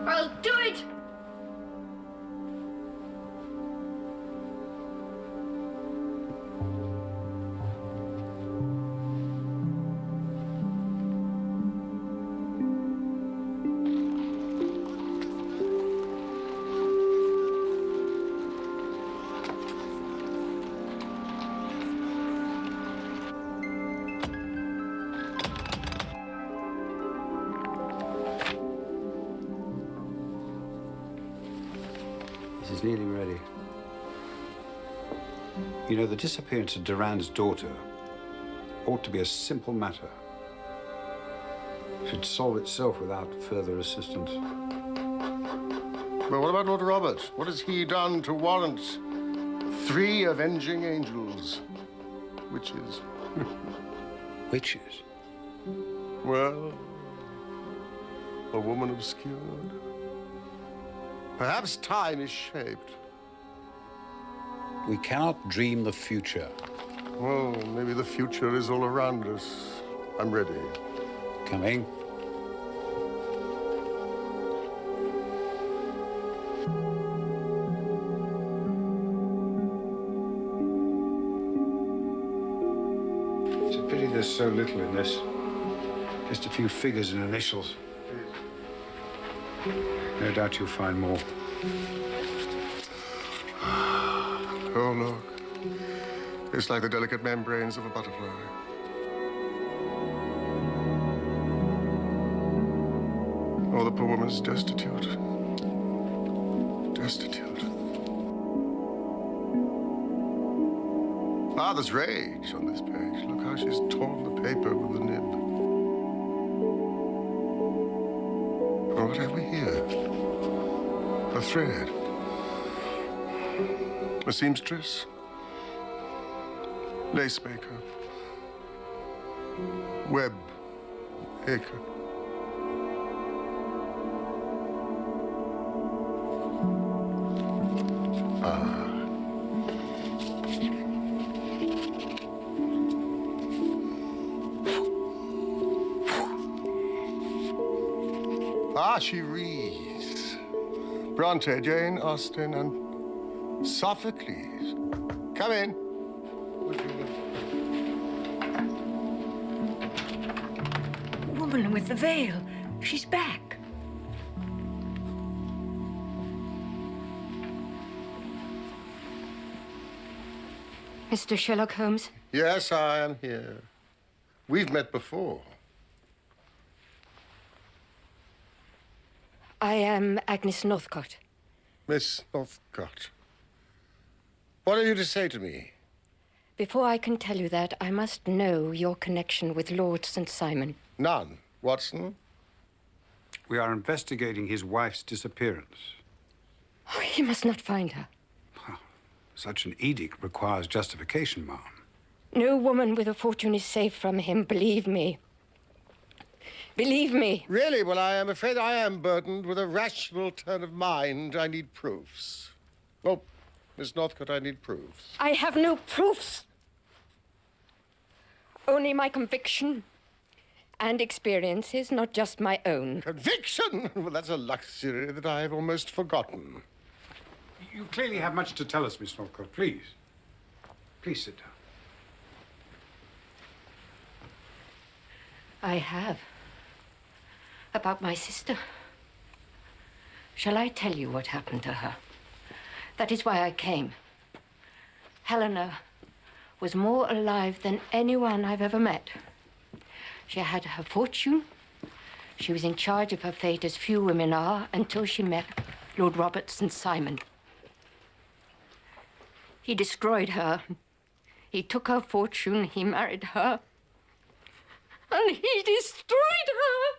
I'll do it! This is nearly ready. You know, the disappearance of Durand's daughter ought to be a simple matter. It should solve itself without further assistance. But what about Lord Robert? What has he done to warrant 3 avenging angels? Witches. Witches? Well, a woman obscured. Perhaps time is shaped. We cannot dream the future. Well, maybe the future is all around us. I'm ready. Coming. It's a pity there's so little in this. Just a few figures and initials. No doubt you'll find more. Oh, look. It's like the delicate membranes of a butterfly. Oh, the poor woman's destitute. Destitute. Ah, there's rage on this page. Look how she's torn the paper with the nib. Oh, what have we here? A thread. A seamstress. Lace maker. Web maker. She reads. Bronte, Jane Austen, and Sophocles. Come in. Woman with the veil. She's back. Mr. Sherlock Holmes? Yes, I am here. We've met before. I am Agnes Northcote. Miss Northcote. What have you to say to me? Before I can tell you that, I must know your connection with Lord St. Simon. None. Watson? We are investigating his wife's disappearance. Oh, you must not find her. Such an edict requires justification, ma'am. No woman with a fortune is safe from him, believe me. Believe me. Really? Well, I am afraid I am burdened with a rational turn of mind. I need proofs. Oh, Miss Northcote, I need proofs. I have no proofs. Only my conviction and experiences, not just my own. Conviction? Well, that's a luxury that I have almost forgotten. You clearly have much to tell us, Miss Northcote. Please. Please sit down. I have. About my sister. Shall I tell you what happened to her? That is why I came. Helena was more alive than anyone I've ever met. She had her fortune. She was in charge of her fate as few women are until she met Lord Robert St. Simon. He destroyed her. He took her fortune. He married her. And he destroyed her.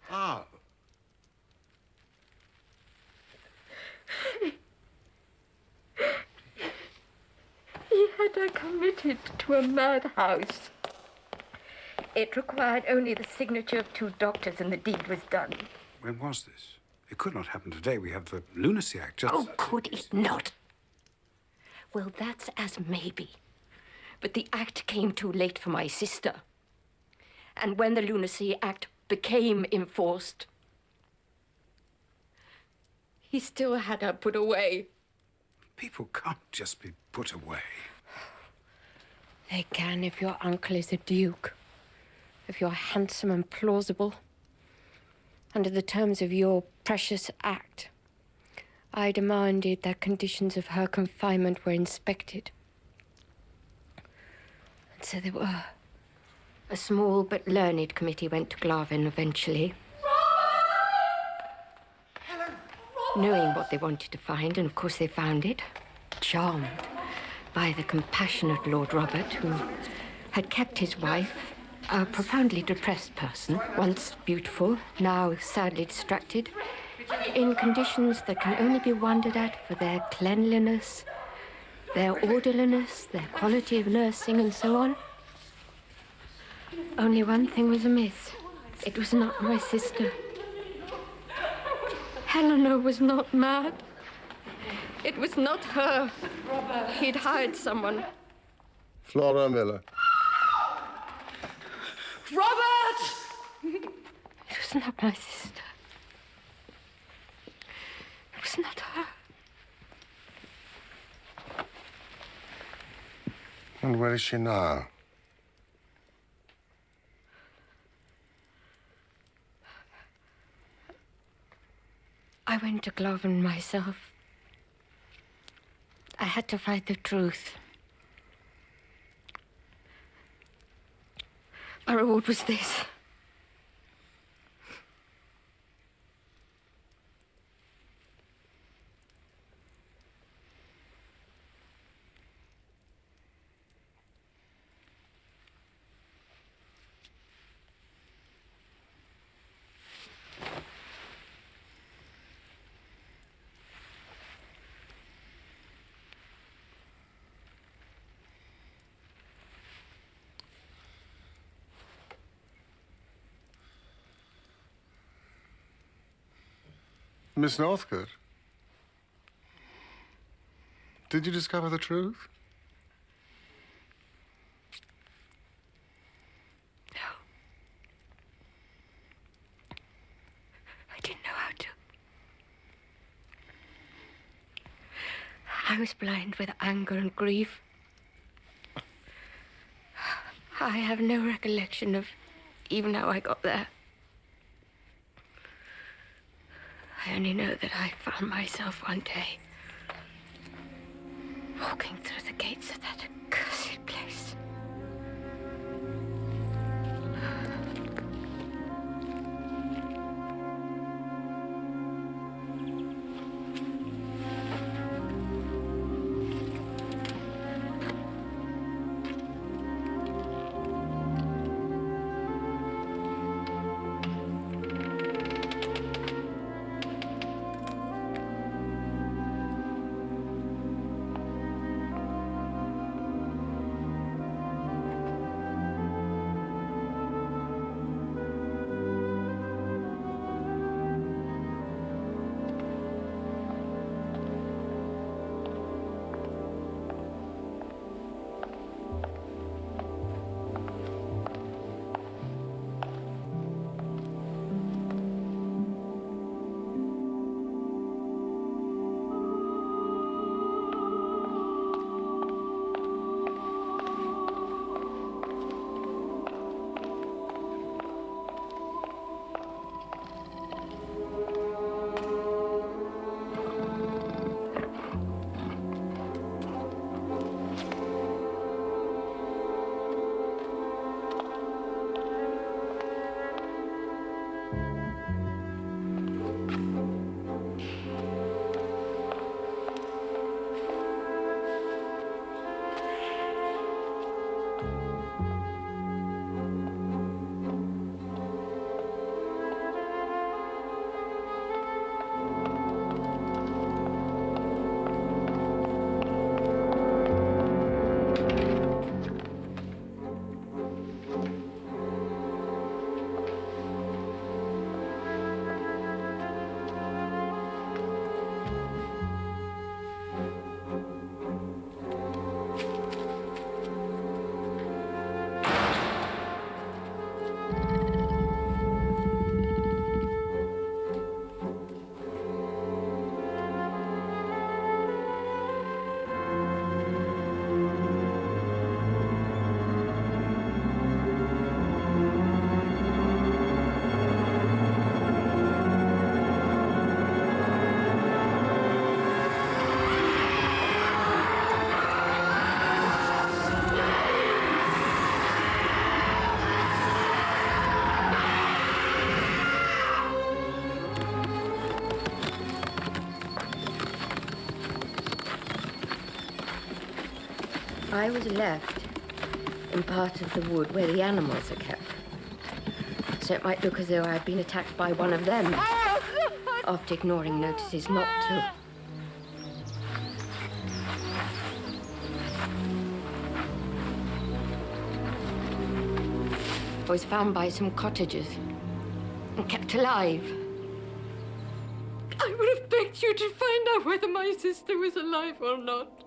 How? He had her committed to a madhouse. It required only the signature of 2 doctors and the deed was done. When was this? It could not happen today. We have the Lunacy Act just... Oh, could it not? Well, that's as maybe. But the act came too late for my sister. And when the Lunacy Act became enforced, he still had her put away. People can't just be put away. They can if your uncle is a duke, if you're handsome and plausible. Under the terms of your precious act, I demanded that conditions of her confinement were inspected. And so there were. A small but learned committee went to Glaven eventually. Knowing what they wanted to find, and of course they found it. charmed by the compassionate Lord Robert, who had kept his wife, a profoundly depressed person, once beautiful, now sadly distracted, in conditions that can only be wondered at for their cleanliness, their orderliness, their quality of nursing, and so on. Only one thing was amiss. It was not my sister. Helena was not mad. It was not her. Robert. He'd hired someone. Flora Miller. Robert! It was not my sister. It was not her. And where is she now? I went to Glaven myself. I had to find the truth. My reward was this. Miss Northcote, did you discover the truth? No. I didn't know how to. I was blind with anger and grief. I have no recollection of even how I got there. I only know that I found myself one day walking through the gates of that accursed place. I was left in part of the wood where the animals are kept. So it might look as though I had been attacked by one of them after ignoring notices not to. I was found by some cottagers and kept alive. I would have begged you to find out whether my sister was alive or not.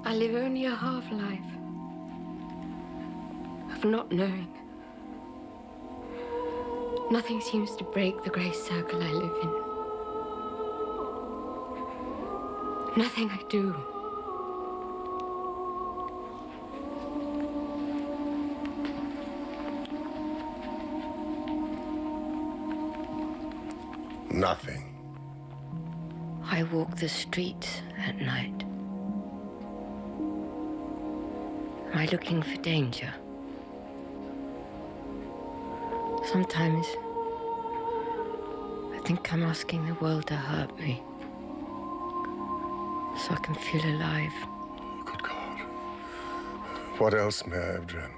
I live only a half-life of not knowing. Nothing seems to break the grey circle I live in. Nothing I do. Nothing. I walk the streets at night. Am I looking for danger? Sometimes I think I'm asking the world to hurt me so I can feel alive. Good God. What else may I have dreamt?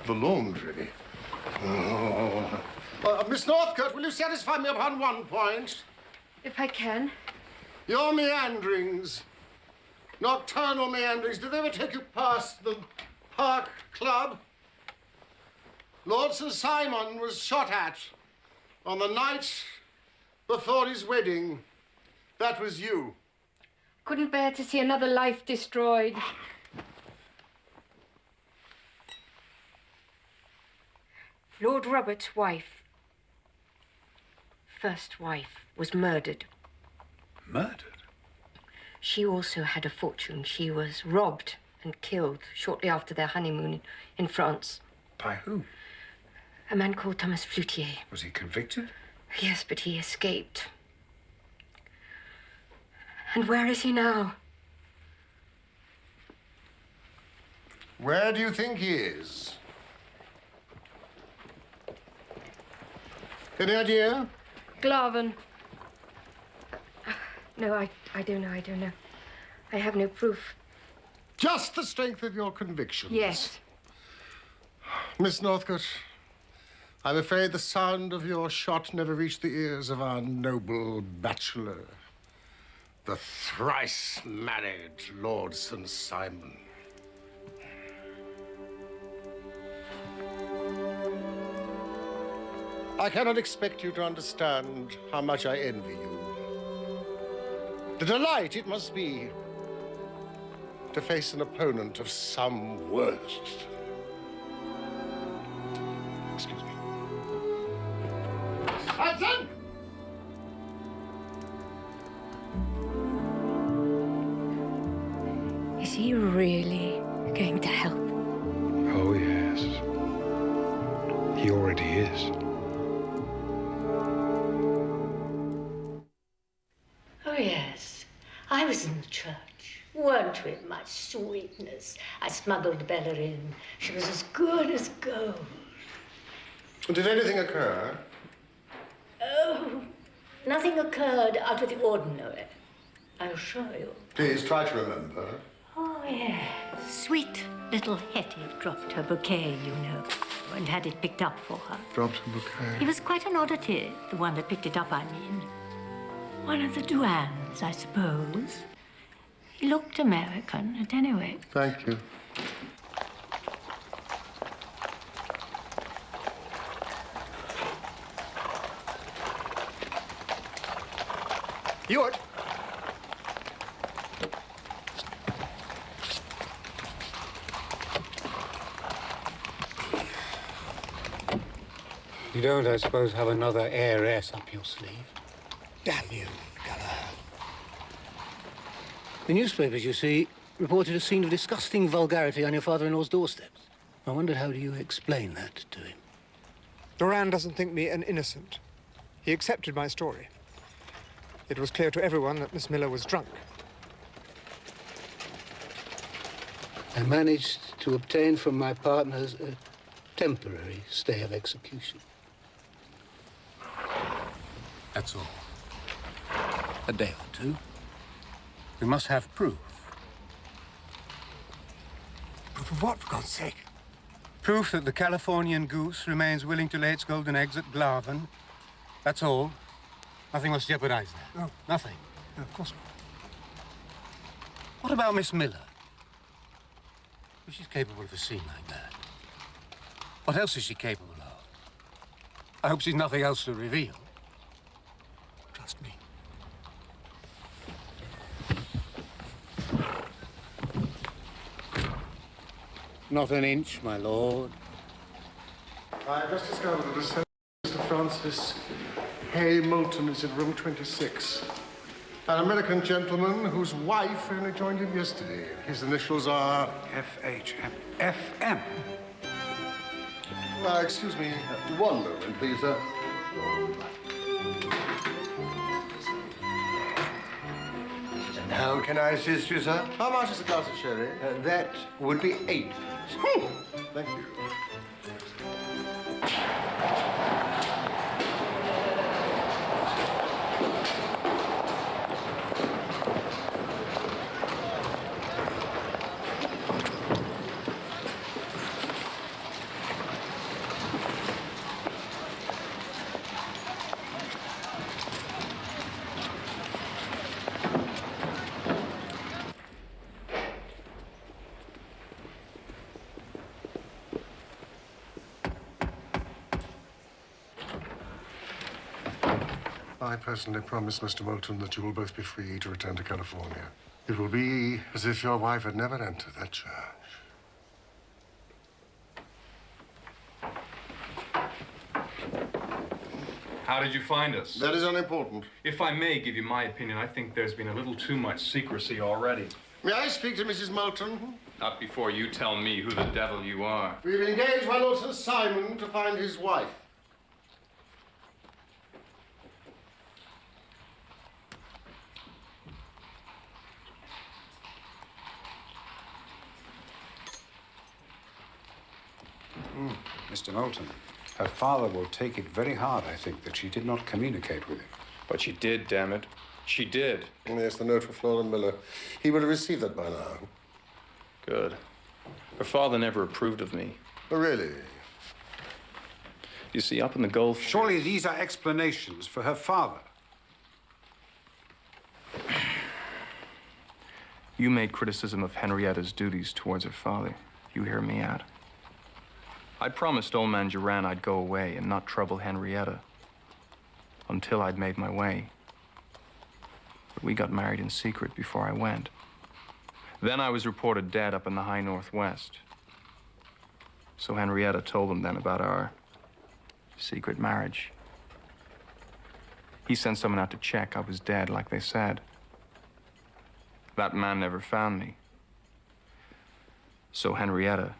The laundry. Oh. Miss Northcote, will you satisfy me upon one point? If I can. Your meanderings, nocturnal meanderings, did they ever take you past the Park Club? Lord Sir Simon was shot at on the night before his wedding. That was you. Couldn't bear to see another life destroyed. Lord Robert's wife, first wife, was murdered. Murdered? She also had a fortune. She was robbed and killed shortly after their honeymoon in France. By whom? A man called Thomas Floutier. Was he convicted? Yes, but he escaped. And where is he now? Where do you think he is? Any idea? Glaven. No, I don't know. I have no proof. Just the strength of your convictions. Yes. Miss Northcote, I'm afraid the sound of your shot never reached the ears of our noble bachelor, the thrice-married Lord St. Simon. I cannot expect you to understand how much I envy you. The delight it must be to face an opponent of some worth. Excuse me. Hudson! Is he really going to help? Oh, yes. He already is. Oh, yes. I was in the church. Weren't we, my sweetness? I smuggled Bella in. She was as good as gold. Did anything occur? Oh, nothing occurred out of the ordinary, I assure you. Please try to remember. Oh, yes. Sweet little Hetty dropped her bouquet, you know, and had it picked up for her. Dropped a bouquet. He was quite an oddity, the one that picked it up, I mean. One of the Duans, I suppose. He looked American, at any rate. Thank you. Ewart! You don't, I suppose, have another heiress up your sleeve? Damn you, Gallagher. The newspapers, you see, reported a scene of disgusting vulgarity on your father-in-law's doorsteps. I wondered, how do you explain that to him? Duran doesn't think me an innocent. He accepted my story. It was clear to everyone that Miss Miller was drunk. I managed to obtain from my partners a temporary stay of execution. That's all. A day or two. We must have proof. Proof of what, for God's sake? Proof that the Californian goose remains willing to lay its golden eggs at Glaven. That's all. Nothing must jeopardize that. No. Nothing. No, of course not. What about Miss Miller? If she's capable of a scene like that, what else is she capable of? I hope she's nothing else to reveal. Trust me. Not an inch, my lord. I have just discovered that Mr. Francis Hay Moulton is in room 26. An American gentleman whose wife only joined him yesterday. His initials are... F.H.M. F.M. Excuse me. One moment, please, sir. And how can I assist you, sir? How much is a glass of sherry? That would be 8. Thank you. I personally promise Mr. Moulton that you will both be free to return to California. It will be as if your wife had never entered that church. How did you find us? That is unimportant. If I may give you my opinion, I think there's been a little too much secrecy already. May I speak to Mrs. Moulton? Not before you tell me who the devil you are. We've engaged my Lord Sir Simon to find his wife. Mr. Moulton, her father will take it very hard, I think, that she did not communicate with him. But she did, damn it. She did. Yes, the note for Flora Miller. He would have received that by now. Good. Her father never approved of me. Oh, really? You see, up in the Gulf... Surely these are explanations for her father. You made criticism of Henrietta's duties towards her father. You hear me out. I promised old man Duran I'd go away and not trouble Henrietta until I'd made my way. But we got married in secret before I went. Then I was reported dead up in the high northwest. So Henrietta told him then about our secret marriage. He sent someone out to check I was dead, like they said. That man never found me. So Henrietta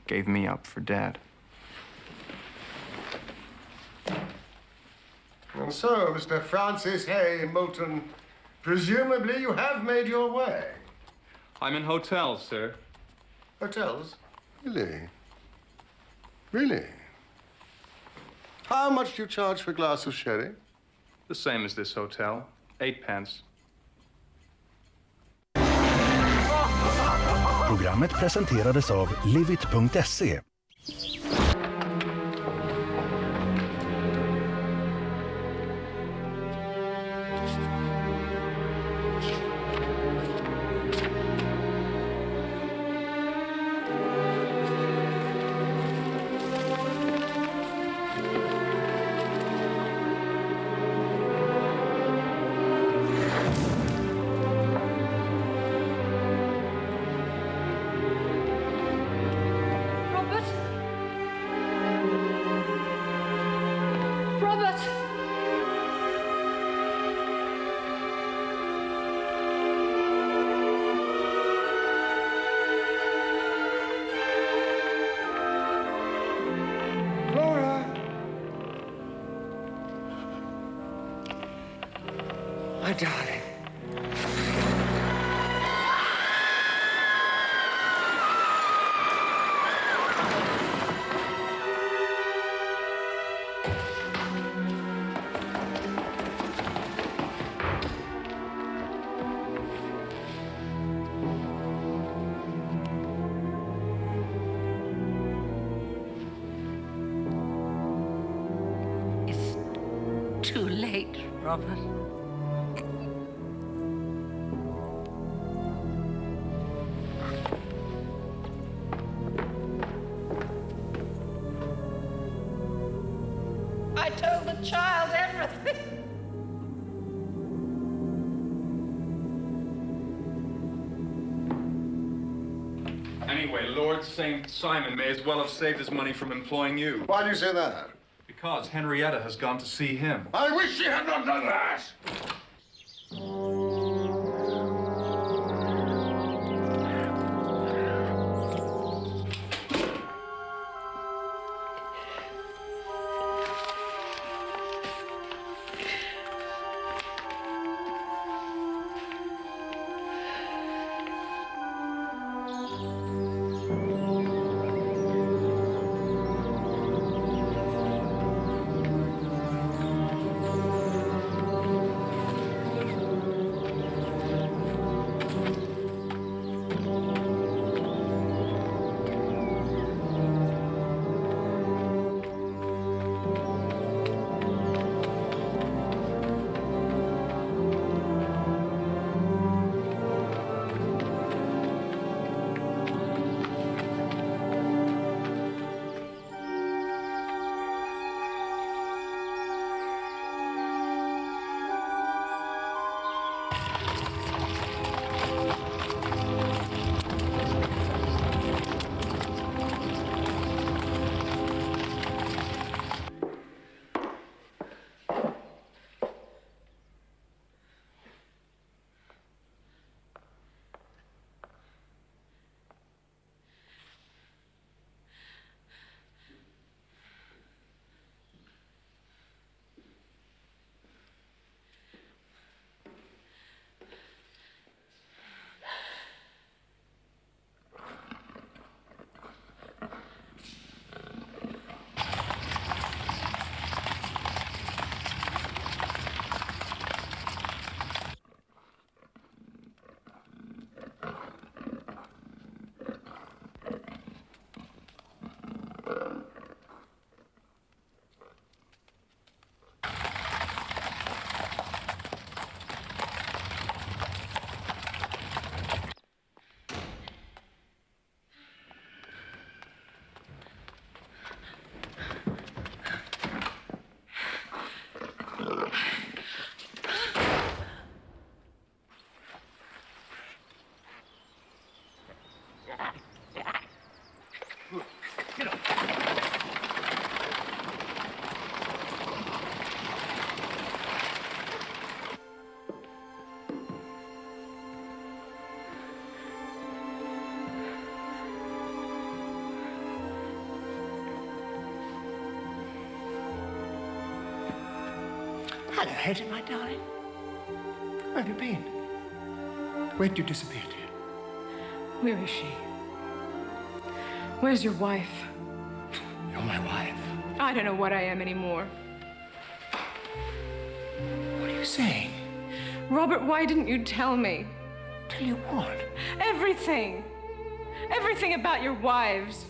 gave me up for dead. And so, Mr. Francis Hay Moulton, presumably you have made your way. I'm in hotels, sir. Hotels? Really? Really? How much do you charge for a glass of sherry? The same as this hotel. 8 pence. Programmet presenterades av livit.se. My darling. too late, Robert. I told the child everything. Anyway, Lord St. Simon may as well have saved his money from employing you. Why do you say that? Because Henrietta has gone to see him. I wish she had not done that! Hello, Hetty, my darling. Where have you been? Where did you disappear to? Where is she? Where's your wife? You're my wife. I don't know what I am anymore. What are you saying? Robert, why didn't you tell me? Tell you what? Everything. Everything about your wives.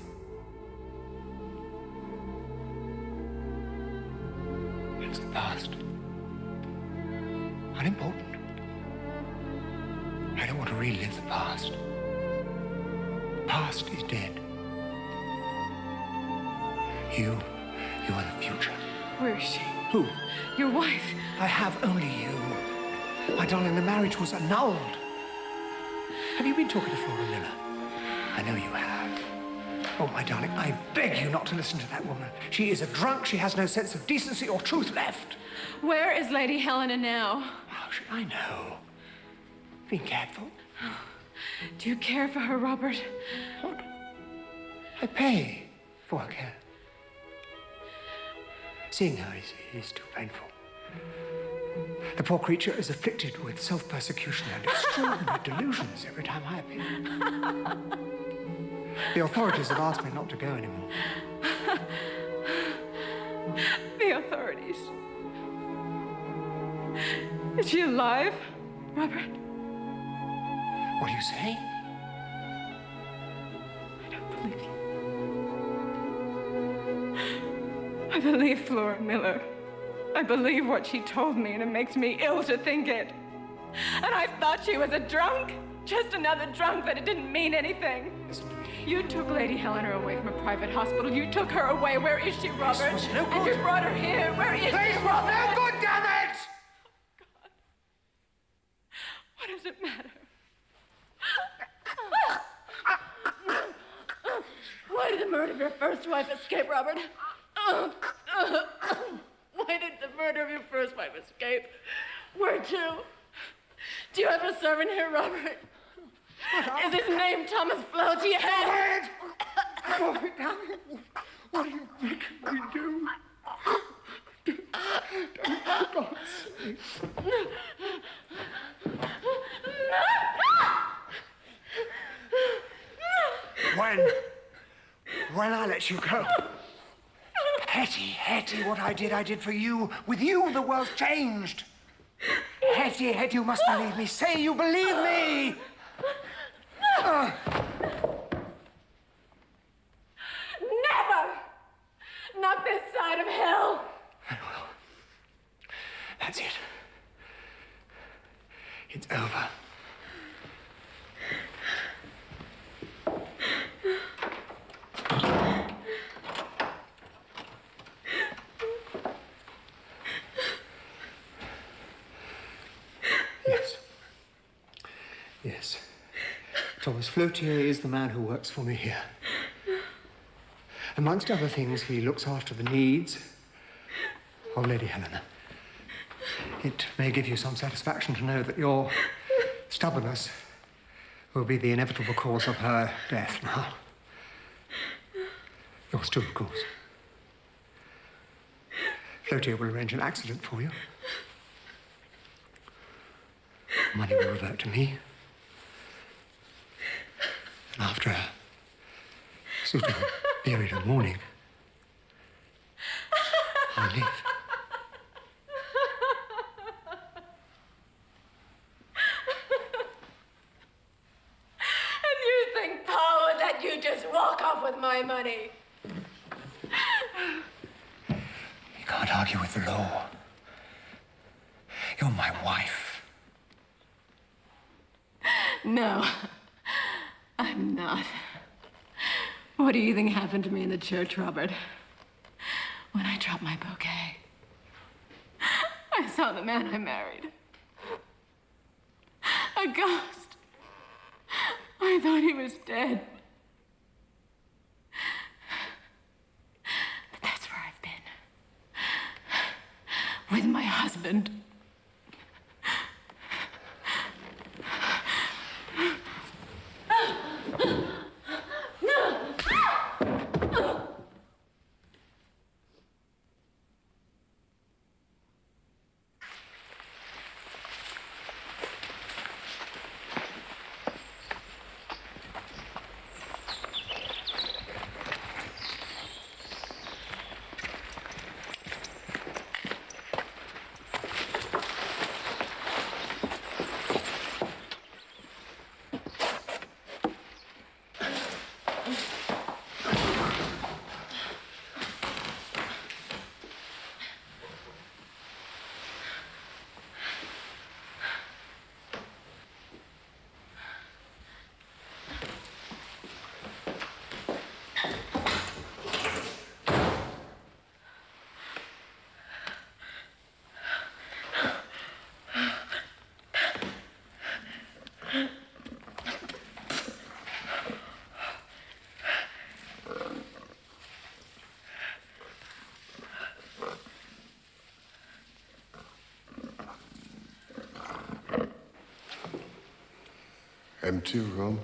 It's the past. Unimportant. I don't want to relive the past. The past is dead. You are the future. Where is she? Who? Your wife. I have only you. My darling, the marriage was annulled. Have you been talking to Flora Miller? I know you have. Oh, my darling, I beg you not to listen to that woman. She is a drunk. She has no sense of decency or truth left. Where is Lady Helena now? How should I know? Be careful. Do you care for her, Robert? What? I pay for her care. Seeing her is too painful. The poor creature is afflicted with self-persecution and extraordinary delusions every time I appear. The authorities have asked me not to go anymore. The authorities. Is she alive, Robert? What are you saying? I don't believe you. I believe Flora Miller. I believe what she told me, and it makes me ill to think it. And I thought she was a drunk, just another drunk, that it didn't mean anything. You took Lady Helena away from a private hospital. You took her away. Where is she, Robert? This was no good. And you brought her here. Where is she, This was Robert? no good, damn it! Oh, God. What does it matter? Why did the murder of your first wife escape, Robert? Why did the murder of your first wife escape? Where to? Do you have a servant here, Robert? Is his name Thomas Flautier? Stop it, darling. What do you think we do? For God's sake. When I let you go. Hetty, what I did for you. With you, the world's changed. Hetty, you must believe me. Say you believe me. Never! Not this side of hell. That's it. It's over. Yes. Thomas Flautier is the man who works for me here. Amongst other things, he looks after the needs of Lady Helena. It may give you some satisfaction to know that your stubbornness will be the inevitable cause of her death now. Yours too, of course. Flautier will arrange an accident for you. Money will revert to me. And after a suitable period of mourning, I'll leave. And you think Pa would let you just walk off with my money? You can't argue with the law. You're my wife. No, I'm not. What do you think happened to me in the church, Robert? When I dropped my bouquet, I saw the man I married. A ghost. I thought he was dead. But that's where I've been. With my husband. Empty rooms.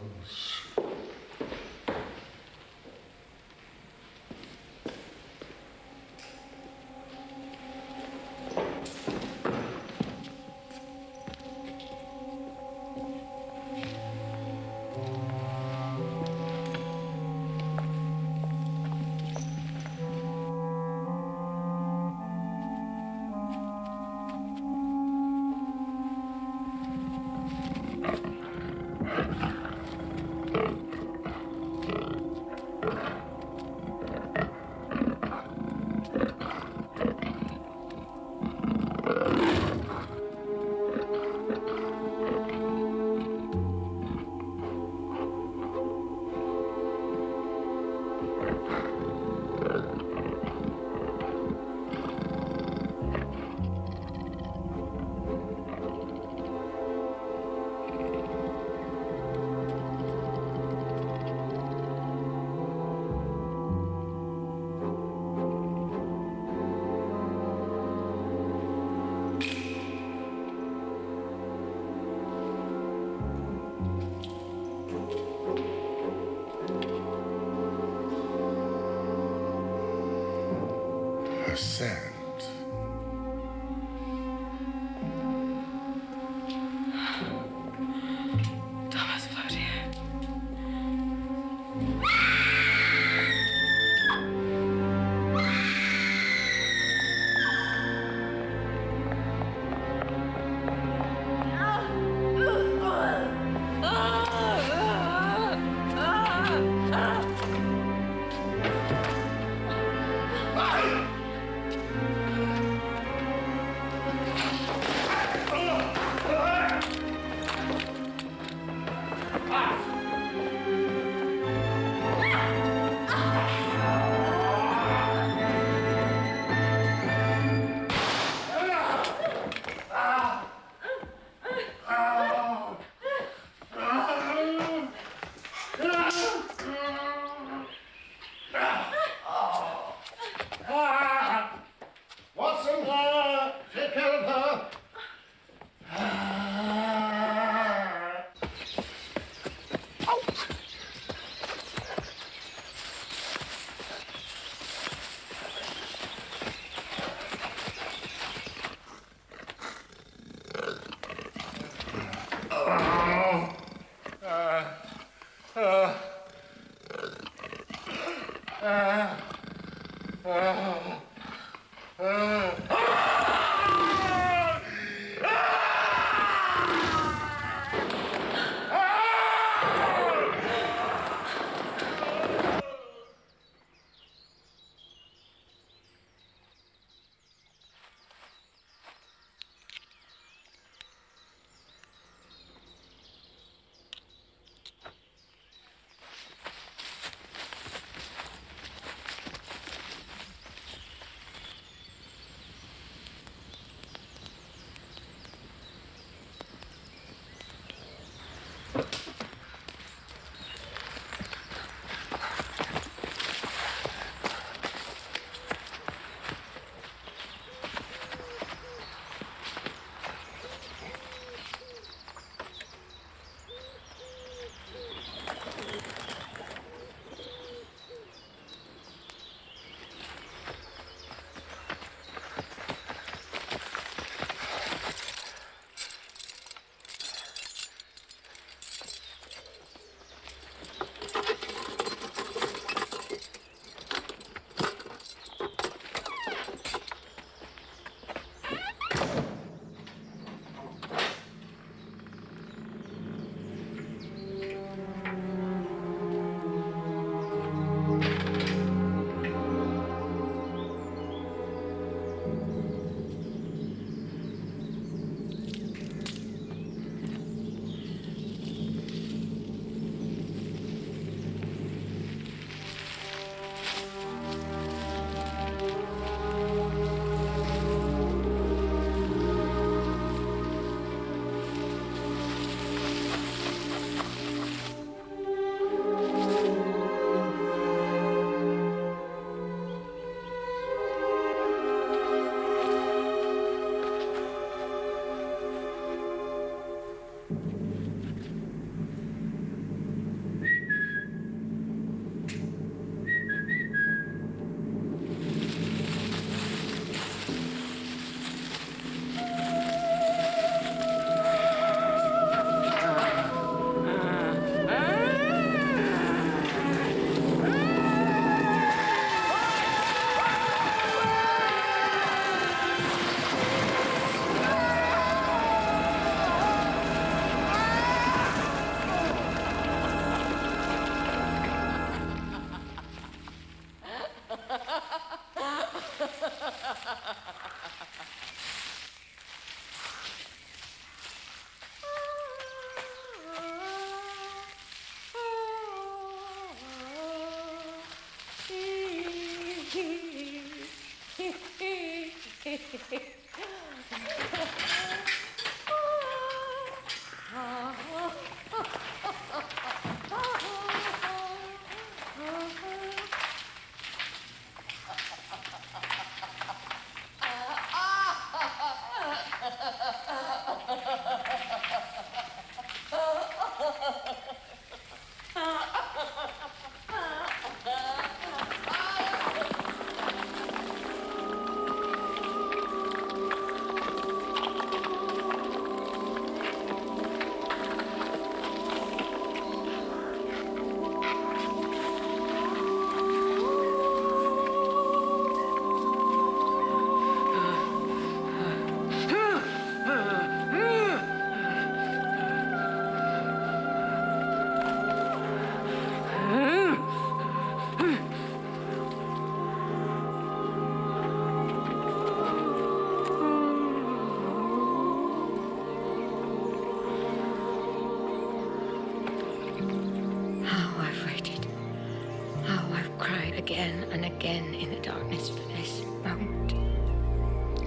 Again and again in the darkness for this moment.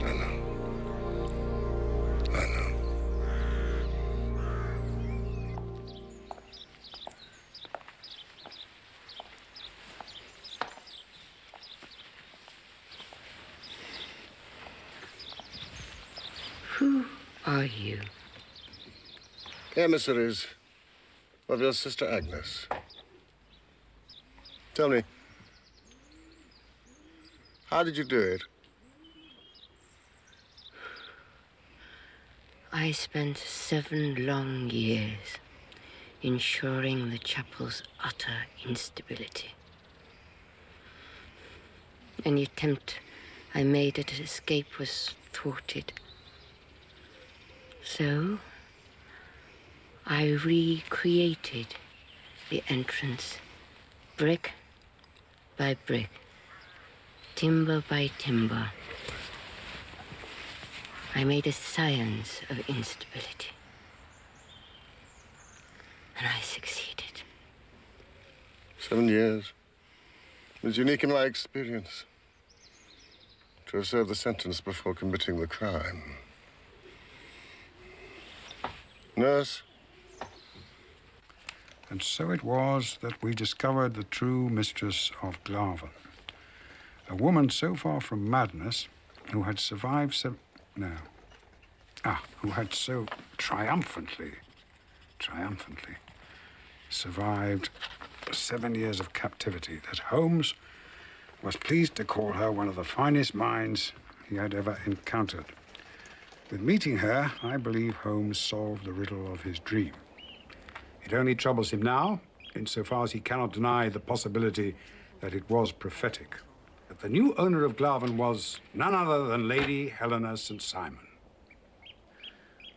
I know. I know. Who are you? Emissaries of your sister Agnes. Tell me, how did you do it? I spent 7 long years ensuring the chapel's utter instability. Any attempt I made at escape was thwarted. So, I recreated the entrance brick by brick, timber by timber. I made a science of instability. And I succeeded. 7 years. It was unique in my experience to have served the sentence before committing the crime. Nurse? And so it was that we discovered the true mistress of Glaven. A woman so far from madness, who had survived who had so triumphantly survived 7 years of captivity that Holmes was pleased to call her one of the finest minds he had ever encountered. With meeting her, I believe Holmes solved the riddle of his dream. It only troubles him now, insofar as he cannot deny the possibility that it was prophetic. That the new owner of Glaven was none other than Lady Helena St. Simon.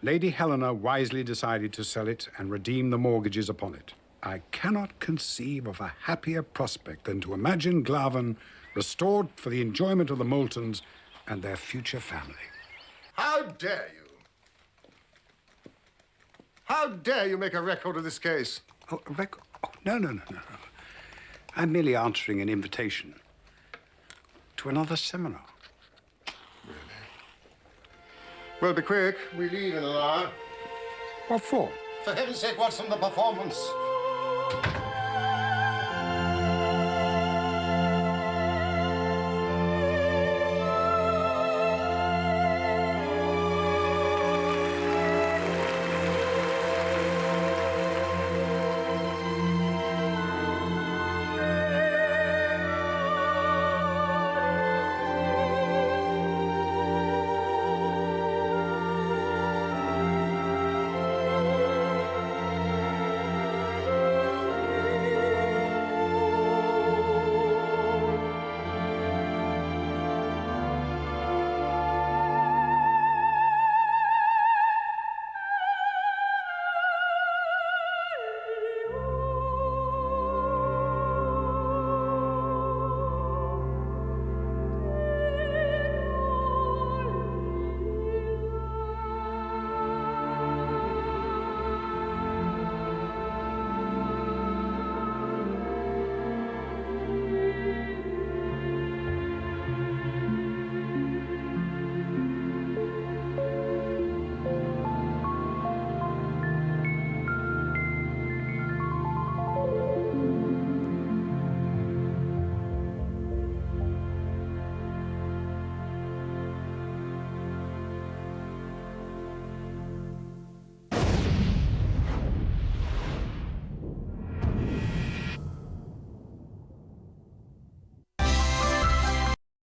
Lady Helena wisely decided to sell it and redeem the mortgages upon it. I cannot conceive of a happier prospect than to imagine Glaven restored for the enjoyment of the Moultons and their future family. How dare you? How dare you make a record of this case? Oh, a record? Oh, no. I'm merely answering an invitation to another seminar. Really? Well, be quick. We leave in an hour. What for? For heaven's sake, what's on the performance?